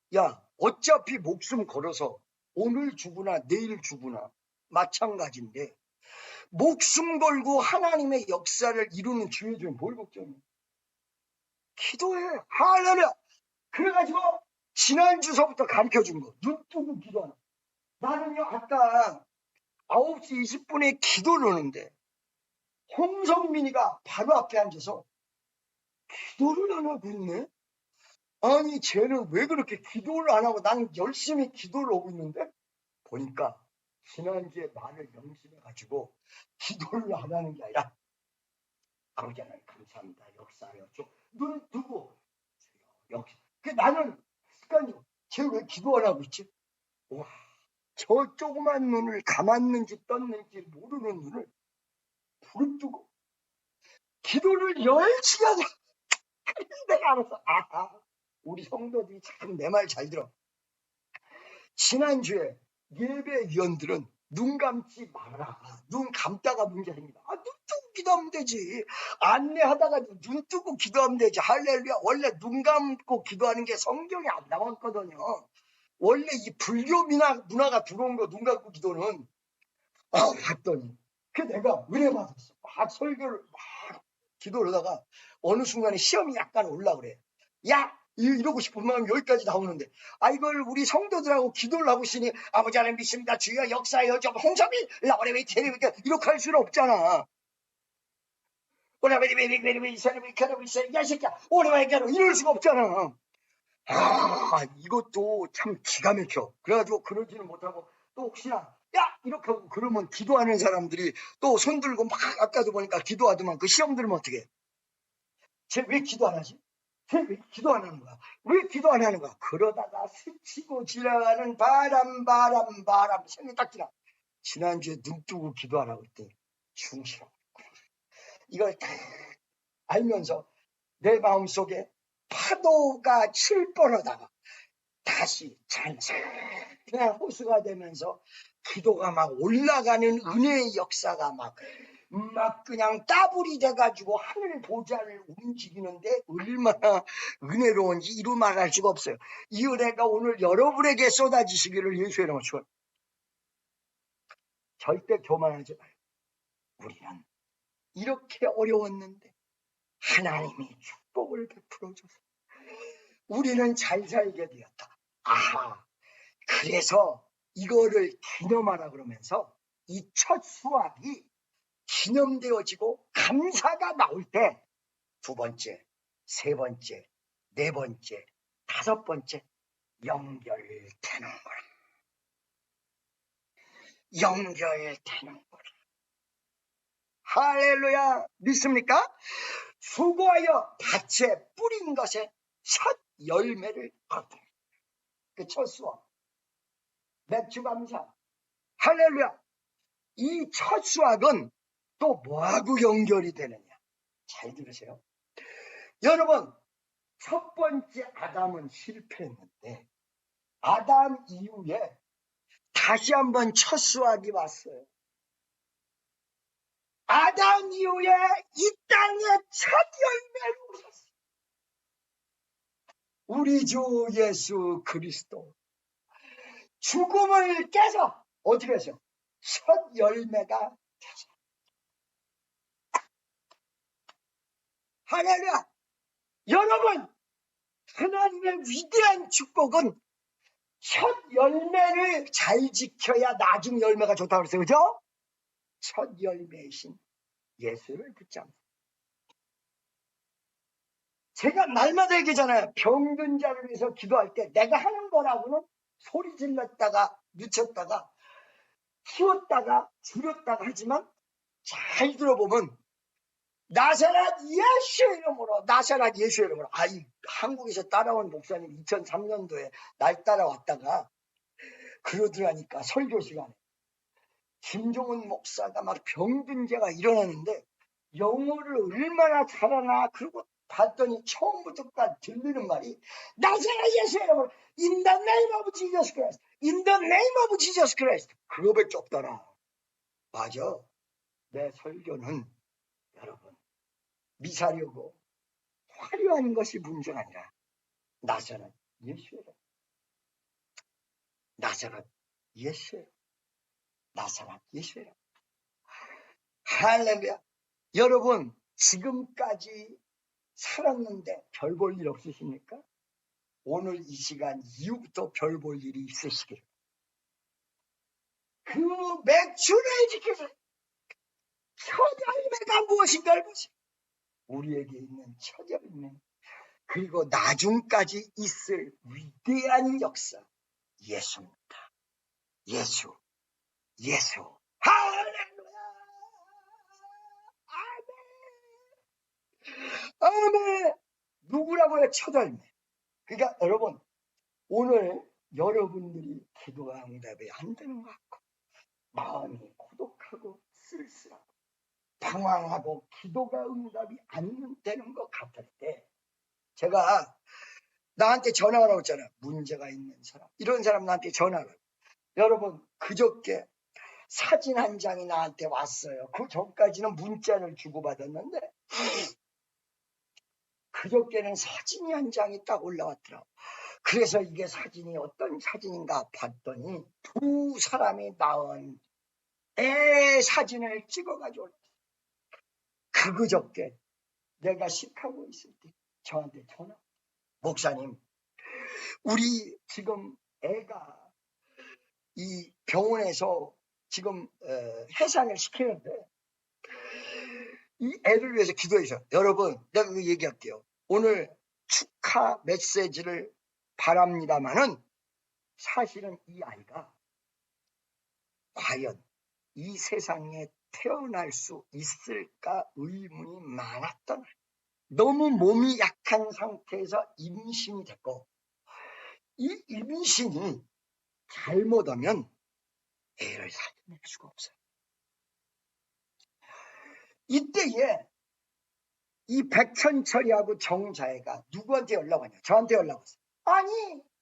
S1: 어차피 목숨 걸어서 오늘 죽으나 내일 죽으나 마찬가지인데 목숨 걸고 하나님의 역사를 이루는 주의 중에 뭘 걱정해? 기도해. 할렐루야. 그래가지고 지난주서부터 가르쳐준 거 눈 뜨고 기도하는. 나는요 아까 9시 20분에 기도를 하는데 홍성민이가 바로 앞에 앉아서 기도를 안 하고 있네. 아니 쟤는 왜 그렇게 기도를 안 하고 나는 열심히 기도를 하고 있는데 보니까 지난주에 말을 명심해가지고 기도를 안 하는 게 아니라 아버지 하나님 감사합니다. 역사하여줘. 눈 뜨고 역시. 나는 습관이고 쟤 왜 기도 안 하고 있지? 와, 저 조그만 눈을 감았는지 떴는지 모르는 눈을 부릅뜨고 기도를 열심히 하자. 내가 알았어. 우리 성도들이 참 내 말 잘 들어. 지난주에 예배위원들은 눈 감지 마라. 눈 감다가 문제 생긴다. 눈 뜨고 기도하면 되지. 안내하다가 눈 뜨고 기도하면 되지. 할렐루야. 원래 눈 감고 기도하는 게 성경에 안 나왔거든요. 원래 이 불교 문화가 들어온 거 눈 감고 기도는 봤더니 내가 은혜 받았어. 막 설교를 막 기도를 하다가 어느 순간에 시험이 약간 올라 그래. 이러고 싶은 마음이 여기까지 나오는데 이걸 우리 성도들하고 기도를 하고 있으니 아버지 하나님 믿습니다. 주여 역사여 좀 홍성민 라버레베이 테레비니까 이렇게 할 수는 없잖아. 오라베리베리베리베리 이 새끼야 오래만에 이럴 수가 없잖아. 이것도 참 기가 막혀. 그래가지고 그러지는 못하고 또 혹시나 야! 이렇게 하고 그러면 기도하는 사람들이 또 손 들고 막 아까도 보니까 기도하더만 그 시험 들으면 어떻게 해? 쟤 왜 기도 안 하지? 쟤 왜 기도 안 하는 거야? 왜 기도 안 하는 거야? 그러다가 스치고 지나가는 바람 생각이 딱 지나. 지난주에 눈 뜨고 기도하라고 했더니 중시라고. 이걸 다 알면서 내 마음속에 파도가 칠 뻔하다가 다시 그냥 호수가 되면서 기도가 막 올라가는 은혜의 역사가 막 그냥 따블이 돼가지고 하늘 보좌를 움직이는데 얼마나 은혜로운지 이루 말할 수가 없어요. 이 은혜가 오늘 여러분에게 쏟아지시기를 예수의 이름으로 축원합니다. 절대 교만하지 말고 우리는 이렇게 어려웠는데 하나님이 축복을 베풀어줘서 우리는 잘 살게 되었다. 아하, 그래서 이거를 기념하라 그러면서 이 첫 수확이 기념되어지고 감사가 나올 때 두 번째, 세 번째, 네 번째, 다섯 번째 연결되는 거라. 연결되는 거라. 할렐루야. 믿습니까? 수고하여 밭에 뿌린 것에 첫 열매를 얻어. 그 첫 수확. 맥주 감사. 할렐루야. 이 첫 수확은 또 뭐하고 연결이 되느냐? 잘 들으세요. 여러분, 첫 번째 아담은 실패했는데 아담 이후에 다시 한번 첫 수확이 왔어요. 아담 이후에 이 땅에 첫 열매를 오셨어요. 우리 주 예수 그리스도 죽음을 깨서 어떻게 했어요? 첫 열매가 되죠. 할렐루야. 여러분, 하나님의 위대한 축복은 첫 열매를 잘 지켜야 나중 열매가 좋다고 그랬어요. 그죠? 첫 열매이신 예수를 붙잡는. 제가 날마다 얘기하잖아요. 병든 자를 위해서 기도할 때 내가 하는 거라고는 소리 질렀다가 늦췄다가 키웠다가 줄였다가 하지만 잘 들어보면 나사렛 예수의 이름으로 나사렛 예수의 이름으로 한국에서 따라온 목사님 2003년도에 날 따라왔다가 그러더라니까 설교 시간에 김종은 목사가 막 병든 자가 일어나는데 영어를 얼마나 잘하나 그러고 봤더니 처음부터까지 들리는 말이 나사렛 예수의 이름으로 In the name of Jesus Christ In the name of Jesus Christ 그거밖에 없더라. 맞아. 내 설교는 여러분 미사려고 화려한 것이 문제가 아니라 나사렛 예수의 이름 나사렛 예수의 이름 나사렛 예수의 이름 할렐루야. 여러분 지금까지 살았는데 별 볼 일 없으십니까? 오늘 이 시간 이후부터 별 볼 일이 있으시길. 그 맥주를 지켜서 첫 열매가 무엇인가를 보세요. 우리에게 있는 첫 열매 그리고 나중까지 있을 위대한 역사 예수입니다. 예수 할렐루야. 아멘. 누구라고요? 첫 열매. 그러니까 여러분 오늘 여러분들이 기도가 응답이 안 되는 것 같고 마음이 고독하고 쓸쓸하고 방황하고 기도가 응답이 안 되는 것 같을 때 제가 나한테 전화가 오잖아요. 문제가 있는 사람 이런 사람 나한테 전화가 여러분 그저께 사진 한 장이 나한테 왔어요. 그 전까지는 문자를 주고받았는데 그저께는 사진이 한 장이 딱 올라왔더라고. 그래서 이게 사진이 어떤 사진인가 봤더니 두 사람이 낳은 애 사진을 찍어가지고 그저께 내가 시카고 있을 때 저한테 전화. 목사님, 우리 지금 애가 이 병원에서 지금 해산을 시키는데 이 애를 위해서 기도해 주세요. 여러분, 내가 얘기할게요. 오늘 축하 메시지를 바랍니다마는 사실은 이 아이가 과연 이 세상에 태어날 수 있을까 의문이 많았던, 너무 몸이 약한 상태에서 임신이 됐고, 이 임신이 잘못하면 애를 살려낼 수가 없어요. 이때에 이 백천철이하고 정자애가 누구한테 연락 왔냐? 저한테 연락 왔어요. 아니,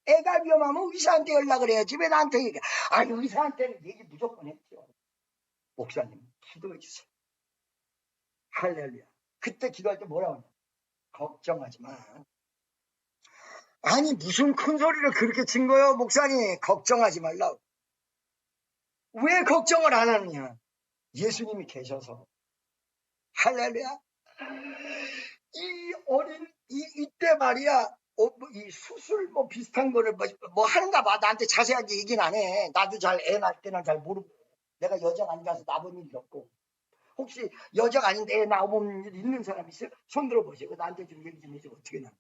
S1: 애가 위험하면 의사한테 연락을 해야지 왜 나한테 얘기해? 아니, 의사한테는 얘기 무조건 했죠. 목사님 기도해 주세요. 할렐루야. 그때 기도할 때 뭐라고 하냐? 걱정하지 마. 아니, 무슨 큰 소리를 그렇게 친 거예요, 목사님? 걱정하지 말라고. 왜 걱정을 안 하느냐? 예수님이 계셔서. 할렐루야. 이 어린 이때 말이야, 이 수술 비슷한 거를 뭐 하는가 봐. 나한테 자세하게 얘기는 안 해. 나도 잘 애 낳을 때는 잘 모르고, 내가 여자가 아니라서 나본 일이 없고. 혹시 여자가 아닌데 애 낳아본 일 있는 사람 있어요? 손 들어보세요. 나한테 좀 얘기 좀 해줘. 어떻게 나?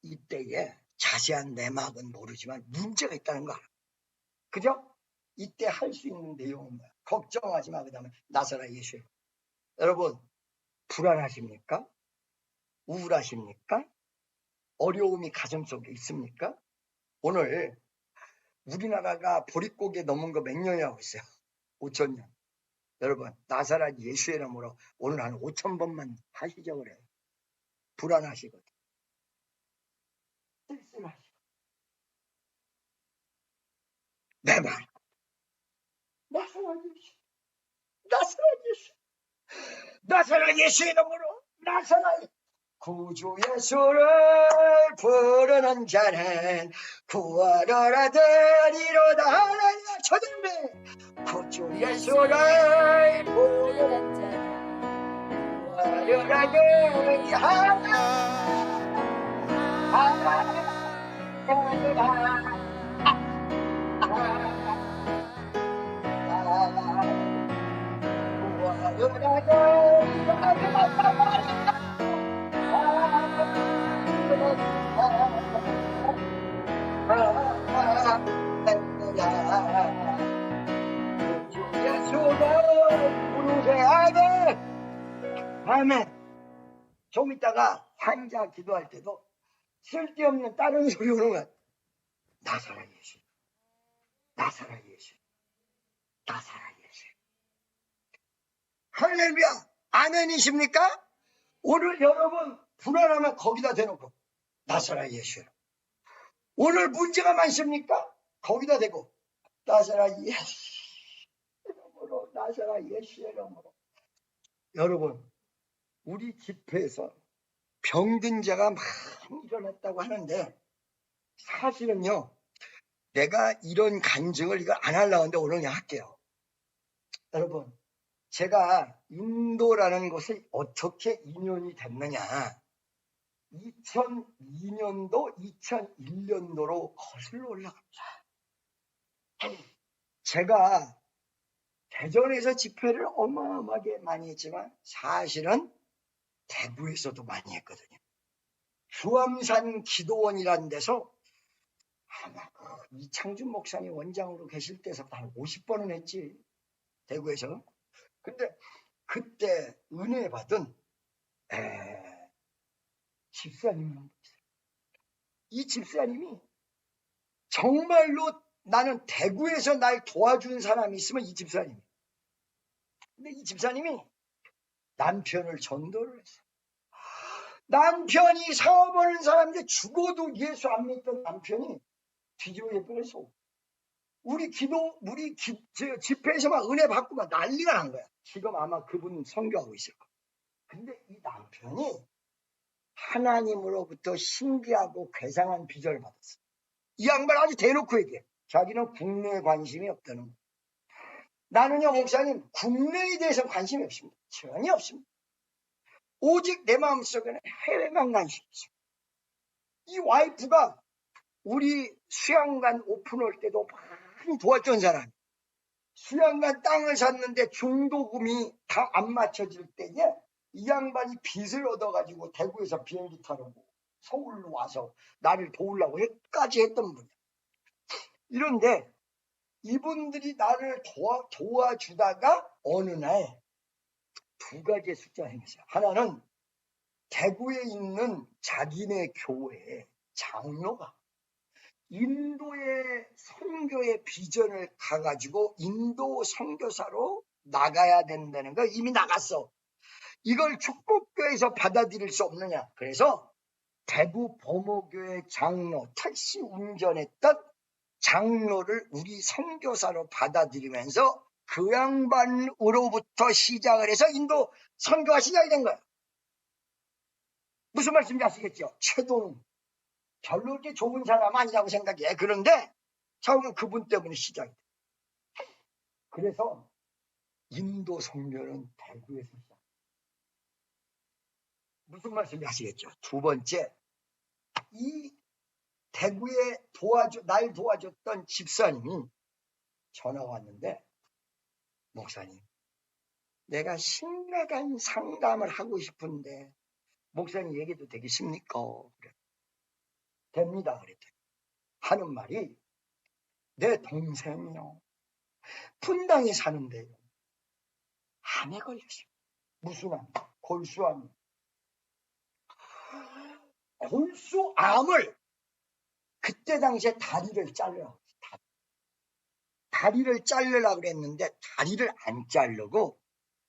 S1: 이때에 자세한 내막은 모르지만 문제가 있다는 거 알아. 그죠? 이때 할 수 있는 내용은 뭐야? 걱정하지 마. 그 다음에 나사렛 예수. 여러분, 불안하십니까? 우울하십니까? 어려움이 가정 속에 있습니까? 오늘 우리나라가 보릿고개 넘은 거 몇 년이라고 있어요? 5,000년. 여러분, 나사렛 예수의 이름으로 오늘 한 5,000번만 하시죠. 그래요. 불안하시거든. 쓸쓸하시고. 내 말. 나사렛 예수. 나사렛 예수. 나사렛 예수의 이름으로. 나사렛 구주 예수를 부르는 자는 구원을 얻으리로다. 하나님 초대배 구주 예수를 부르는 자는 구원을 얻으리로다. 아멘. 좀 이따가 환자 기도할 때도 쓸데없는 다른 소리 오는 거야. 나사렛 예수, 나사렛 예수, 나사렛 예수. 할렐루야. 아멘이십니까? 오늘 여러분 불안하면 거기다 대놓고 나사렛 예수. 오늘 문제가 많습니까? 거기다 대고 나사렛 예수 이름으로, 나사렛 예수 이름으로. 여러분, 우리 집회에서 병든 자가 많이 일어났다고 하는데 사실은요, 내가 이런 간증을 이거 안 하려고 하는데 오늘 그냥 할게요. 여러분, 제가 인도라는 곳에 어떻게 인연이 됐느냐. 2002년도, 2001년도로 거슬러 올라갑니다. 제가 대전에서 집회를 어마어마하게 많이 했지만 사실은 대구에서도 많이 했거든요. 수암산 기도원이라는 데서 아마 이창준 목사님 원장으로 계실 때서부터 한 50번은 했지, 대구에서. 근데 그때 은혜 받은 집사님이 있어요. 이 집사님이 정말로 나는 대구에서 날 도와준 사람이 있으면 이 집사님이. 근데 이 집사님이 남편을 전도를 했어. 남편이 사업하는 사람인데 죽어도 예수 안 믿던 남편이 뒤집어 예쁘면서 우리 집회에서 막 은혜 받고 막 난리가 난 거야. 지금 아마 그분 선교하고 있을 거야. 근데 이 남편이 하나님으로부터 신비하고 괴상한 비전을 받았어. 이 양반 아주 대놓고 얘기해. 자기는 국내에 관심이 없다는 거야. 나는요, 목사님, 국내에 대해서 관심이 없습니다. 전혀 없습니다. 오직 내 마음속에는 해외만 관심이 있습니다. 이 와이프가 우리 수양관 오픈할 때도 많이 도왔던 사람. 수양관 땅을 샀는데 중도금이 다 안 맞춰질 때에 이 양반이 빚을 얻어가지고 대구에서 비행기 타려고 서울로 와서 나를 도우려고 까지 했던 분이야. 이런데 이분들이 나를 도와주다가 어느 날 두 가지의 숫자가 생겼어요. 하나는 대구에 있는 자기네 교회 장로가 인도의 선교의 비전을 가가지고 인도 선교사로 나가야 된다는 거 이미 나갔어. 이걸 축복교회에서 받아들일 수 없느냐. 그래서 대구 범호교회 장로, 택시 운전했던 장로를 우리 선교사로 받아들이면서 그 양반으로부터 시작을 해서 인도 선교가 시작이 된 거야. 무슨 말씀인지 아시겠죠? 최도는 별로 그렇게 좋은 사람 아니라고 생각해. 그런데 처음은 그분 때문에 시작이 돼. 그래서 인도 선교는 대구에서 시작. 무슨 말씀인지 아시겠죠? 두 번째, 이 대구에 날 도와줬던 집사님이 전화가 왔는데, 목사님, 내가 심각한 상담을 하고 싶은데 목사님 얘기도 되겠습니까? 그래. 됩니다. 그랬더니 하는 말이, 내 동생이요, 분당에 사는데요, 암에 걸렸어요. 무슨 암? 골수암. 골수암을 그때 당시에 다리를 잘라. 다리를 자르려고 그랬는데 다리를 안 자르고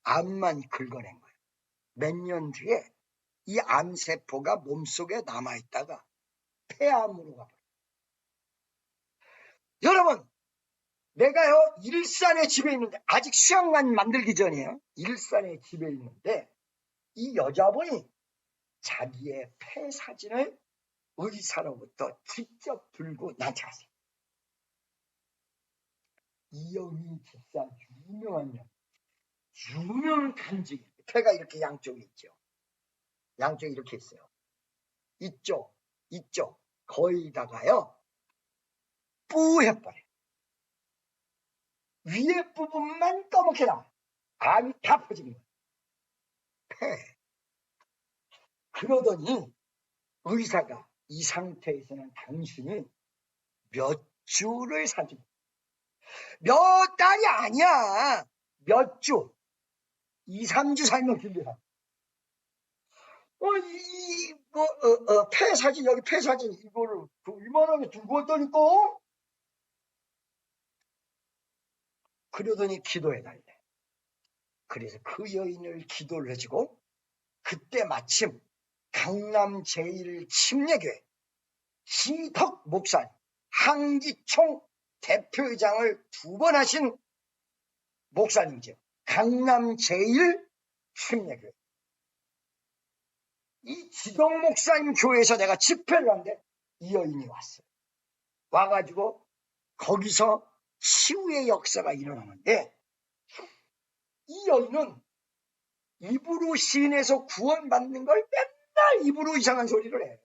S1: 암만 긁어낸 거예요. 몇 년 뒤에 이 암세포가 몸속에 남아있다가 폐암으로 가버려요. 여러분, 내가요 일산에 집에 있는데, 아직 수양관 만들기 전이에요. 일산에 집에 있는데 이 여자분이 자기의 폐 사진을 의사로부터 직접 들고 나한테 왔어요. 이영희 집사, 유명한 간증이에요. 폐가 이렇게 양쪽에 있죠. 양쪽에 이렇게 있어요. 이쪽 거의다가요 뿌해버려요. 위에 부분만 검게 나와요. 암이 다 퍼진 거예요. 폐. 그러더니 의사가 이 상태에서는 당신이 몇 주를 사준, 몇 달이 아니야, 몇 주, 2, 3주 살면 길러요. 폐 사진, 여기 폐 사진, 이거를 이만하게 들고 왔다니까? 그러더니 기도해달래. 그래서 그 여인을 기도를 해주고, 그때 마침 강남 제1침례교회 시덕 목사님, 한기총 대표회장을 2번 하신 목사님이죠. 강남 제1침례교회. 이 지덕 목사님 교회에서 내가 집회를 하는데 이 여인이 왔어요. 와가지고 거기서 치유의 역사가 일어나는데, 이 여인은 입으로 시인해서 구원받는 걸 맨날 입으로 이상한 소리를 해.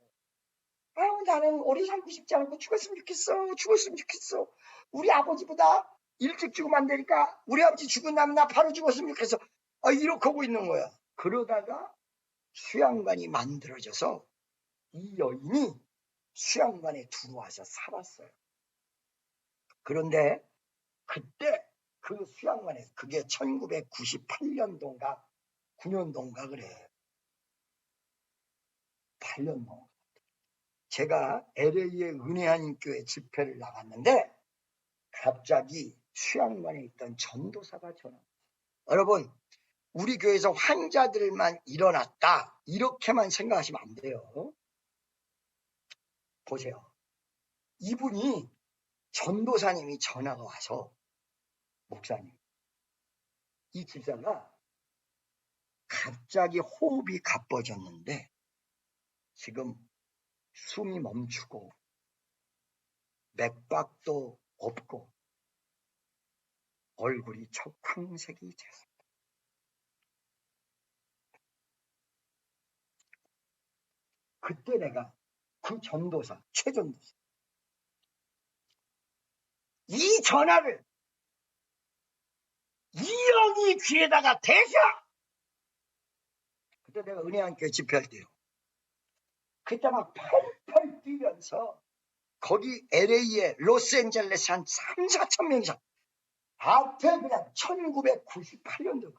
S1: 나는 오래 살고 싶지 않고 죽었으면 좋겠어. 우리 아버지보다 일찍 죽으면 안 되니까 우리 아버지 죽은 다음에 나 바로 죽었으면 좋겠어. 이렇게 하고 있는 거야. 그러다가 수양관이 만들어져서 이 여인이 수양관에 들어와서 살았어요. 그런데 그때 그 수양관에서, 그게 1998년도인가 9년도인가 그래. 8년도. 제가 LA의 은혜하님교회 집회를 나갔는데 갑자기 수양관에 있던 전도사가 전화왔어요. 여러분, 우리 교회에서 환자들만 일어났다 이렇게만 생각하시면 안 돼요. 보세요. 이분이, 전도사님이 전화가 와서, 목사님, 이 집사가 갑자기 호흡이 가빠졌는데 지금 숨이 멈추고 맥박도 없고 얼굴이 적황색이 됐습니다. 그때 내가 그 전도사, 최전도사, 이 전화를 이영희 귀에다가 대셔! 그때 내가 은혜한교회 집회할 때요. 그때 막 펄펄 뛰면서 거기 LA에 로스앤젤레스 한 3, 4천 명이 앞에 그냥 1998년도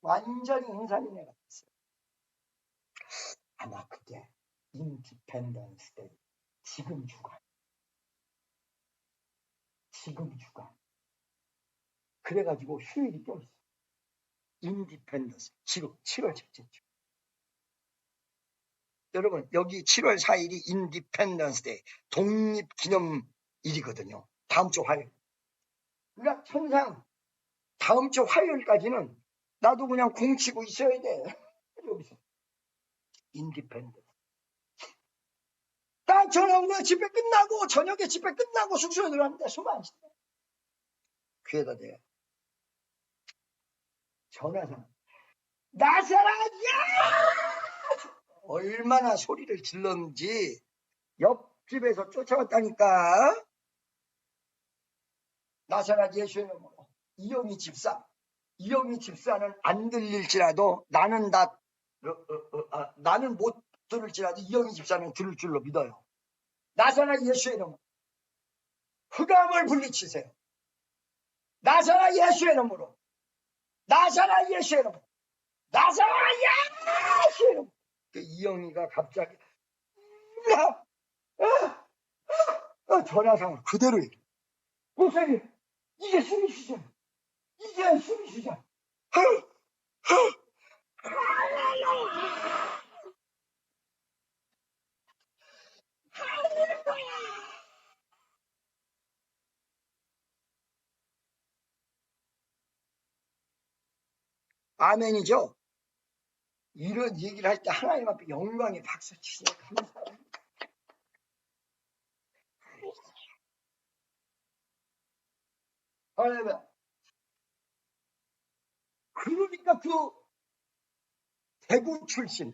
S1: 완전히 인산인해가 됐어요. 아마 그게 인디펜던스 데이, 지금 주간. 그래가지고 휴일이 껴있어. 인디펜던스, 지금 7월 첫째 주. 여러분, 여기 7월 4일이 인디펜던스 데이, 독립기념일이거든요. 다음 주 화요일. 그러니까 천상 다음 주 화요일까지는 나도 그냥 공치고 있어야 돼. 여기서. 인디펜던스. 딱 전화 온 거야. 집회 끝나고, 저녁에 집회 끝나고 숙소에 들어갔는데 숨 안 쉰다. 귀에다 대요. 전화상. 나사랑이야! 얼마나 소리를 질렀는지 옆집에서 쫓아왔다니까. 나사렛 예수의 이름으로. 이영희 집사는 안 들릴지라도 나는 나는 못 들을지라도 이영희 집사는 들을 줄로 믿어요. 나사렛 예수의 이름으로 흑암을 물리치세요. 나사렛 예수의 이름으로. 나사렛 예수의 이름으로. 나사렛 예수의 이름으로. 이영희가 갑자기 전화상을 그대로 얘기해. 목사님, 이제 숨이 쉬자. 이제 숨이 쉬자. 아멘이죠? 이런 얘기를 할 때 하나님 앞에 영광의 박수 치세요. 감사합니다. 할렐루야. 그러니까 그 대구 출신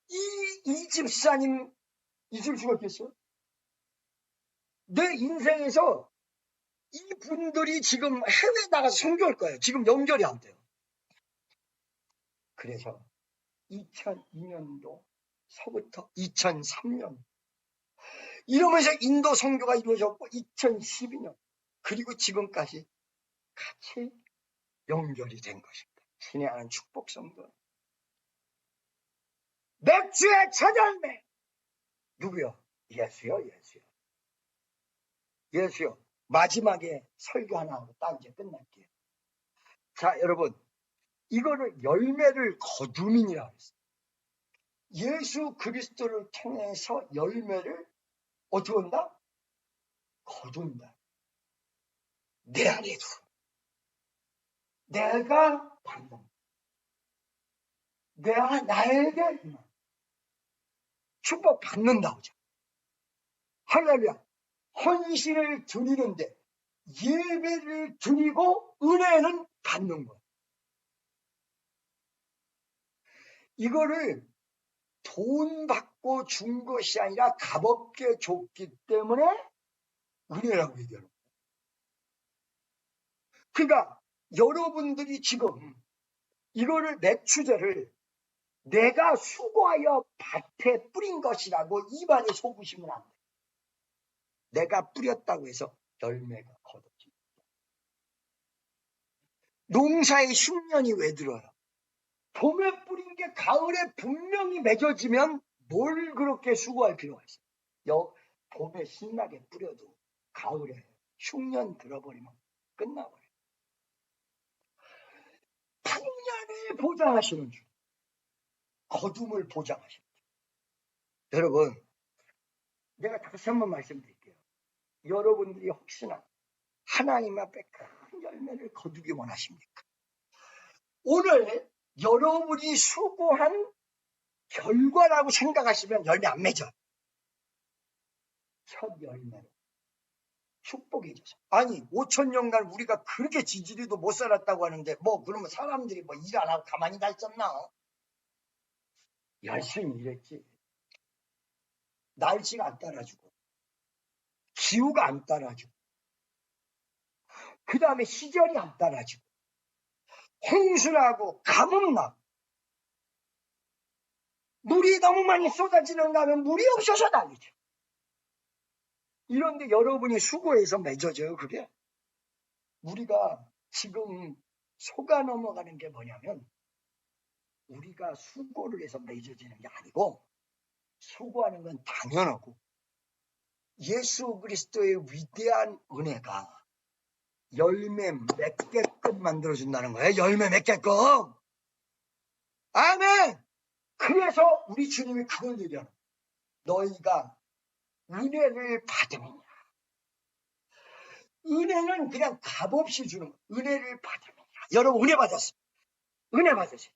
S1: 이 집사님 있을 수가 있겠어요? 내 인생에서 이분들이 지금 해외 나가서 선교할 거예요. 지금 연결이 안 돼요. 그래서 2002년도서부터 2003년 이러면서 인도 선교가 이루어졌고 2012년 그리고 지금까지 같이 연결이 된 것입니다. 신의 하나님 축복 성도. 맥주의 첫 열매 누구요? 예수요. 마지막에 설교 하나 하고 딱 이제 끝날게요. 자, 여러분, 이거를 열매를 거두민이라고 했어요. 예수 그리스도를 통해서 열매를 어떻게 한다? 거둔다. 내 안에 두. 내가 받는다. 내가 나에게 축복 받는다고 하죠. 할렐루야. 헌신을 드리는데 예배를 드리고 은혜는 받는 거예요. 이거를 돈 받고 준 것이 아니라 값없게 줬기 때문에 은혜라고 얘기하는 거예요. 그러니까 여러분들이 지금 이거를 맥주제를 내가 수고하여 밭에 뿌린 것이라고 입안에 속으시면 안 돼요. 내가 뿌렸다고 해서 열매가 거둬집니다. 농사의 흉년이 왜 들어요? 봄에 뿌린 게 가을에 분명히 맺어지면 뭘 그렇게 수고할 필요가 있어요? 봄에 신나게 뿌려도 가을에 흉년 들어버리면 끝나버려요. 풍년을 보장하시는 주, 거둠을 보장하시는 주. 여러분, 내가 다시 한번 말씀드릴게요. 여러분들이 혹시나 하나님 앞에 큰 열매를 거두기 원하십니까? 오늘 여러분이 수고한 결과라고 생각하시면 열매 안 맺어요. 첫 열매로 축복해 줘서. 아니 5,000년간 우리가 그렇게 지지리도 못 살았다고 하는데 그러면 사람들이 일 안 하고 가만히 다 있었나? 열심히 일했지. 날씨가 안 따라주고 기후가 안 따라주고 그 다음에 시절이 안 따라주고 홍수나고 가뭄 나고 물이 너무 많이 쏟아지는가 하면 물이 없어서 난리죠. 이런데 여러분이 수고해서 맺어져요, 그게. 우리가 지금 속아 넘어가는 게 뭐냐면, 우리가 수고를 해서 맺어지는 게 아니고, 수고하는 건 당연하고, 예수 그리스도의 위대한 은혜가 열매 맺게끔 만들어준다는 거예요. 열매 맺게끔. 아멘. 그래서 우리 주님이 그걸 얘기하는 거예요. 너희가 은혜를 받으면, 은혜는 그냥 값없이 주는 거예요. 은혜를 받으면. 여러분 은혜 받았어요. 은혜 받으세요.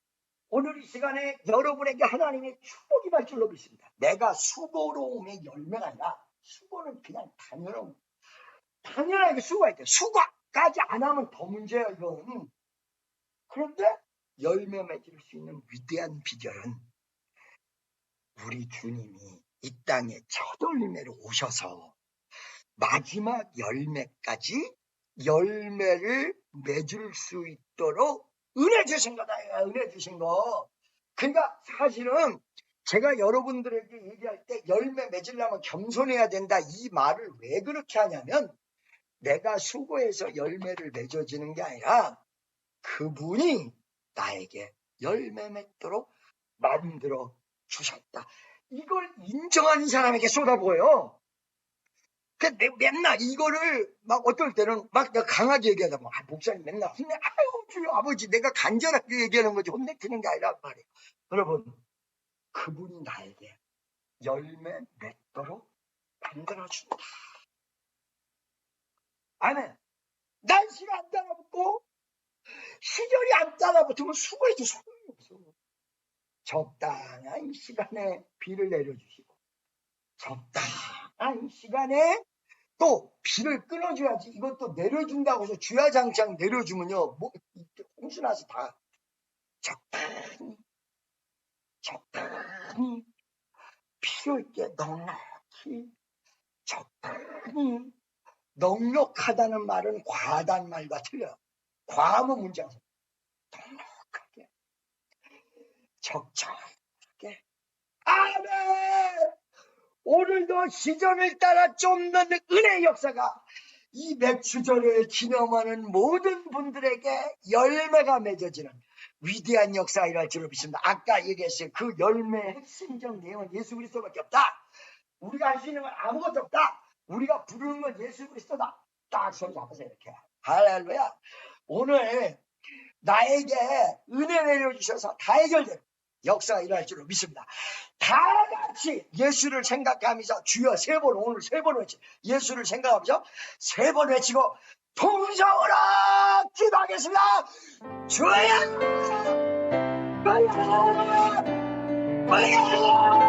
S1: 오늘 이 시간에 여러분에게 하나님의 축복이 갈 줄로 믿습니다. 내가 수고로움의 열매가 아니라, 수고는 그냥 당연하게 수고해야 돼. 수고까지 안 하면 더 문제야, 이건. 그런데 열매 맺을 수 있는 위대한 비결은 우리 주님이 이 땅에 첫 열매로 오셔서 마지막 열매까지 열매를 맺을 수 있도록 은혜 주신 거다. 은혜 주신 거. 그러니까 사실은 제가 여러분들에게 얘기할 때 열매 맺으려면 겸손해야 된다, 이 말을 왜 그렇게 하냐면, 내가 수고해서 열매를 맺어지는 게 아니라 그분이 나에게 열매 맺도록 만들어 주셨다. 이걸 인정하는 사람에게 쏟아부어요. 맨날 이거를 막 어떨 때는 막 내가 강하게 얘기하다 보면, 목사님 맨날 혼내, 아유 주여 아버지, 내가 간절하게 얘기하는 거지 혼내키는 게 아니란 말이에요. 여러분, 그분이 나에게 열매 맺도록 만들어준다. 아멘. 날씨가 안 따라붙고 시절이 안 따라붙으면 수고해도 소용이 없어. 적당한 시간에 비를 내려주시고, 적당한 시간에 또 비를 끊어줘야지. 이것도 내려준다고 해서 주야장창 내려주면요, 뭐 홍수 나서 다 적당히 필요 있게 넉넉히, 적당히. 넉넉하다는 말은 과하다는 말과 틀려요. 과하면 문제가 없어요. 넉넉하게, 적절하게. 아멘. 오늘도 시전을 따라 쫓는 은혜의 역사가 이 맥주절을 기념하는 모든 분들에게 열매가 맺어지는 위대한 역사가 일어날 줄로 믿습니다. 아까 얘기했어요. 그 열매의 핵심적 내용은 예수 그리스도밖에 없다. 우리가 할 수 있는 건 아무것도 없다. 우리가 부르는 건 예수 그리스도다. 딱 손 잡아서 이렇게. 할렐루야. 오늘 나에게 은혜 내려주셔서 다 해결된 역사가 일어날 줄로 믿습니다. 다 같이 예수를 생각하면서 주여 세 번, 오늘 세 번 외치, 예수를 생각하면서 세 번 외치고 통성으로 기도하겠습니다. 주여, 주여, 주여.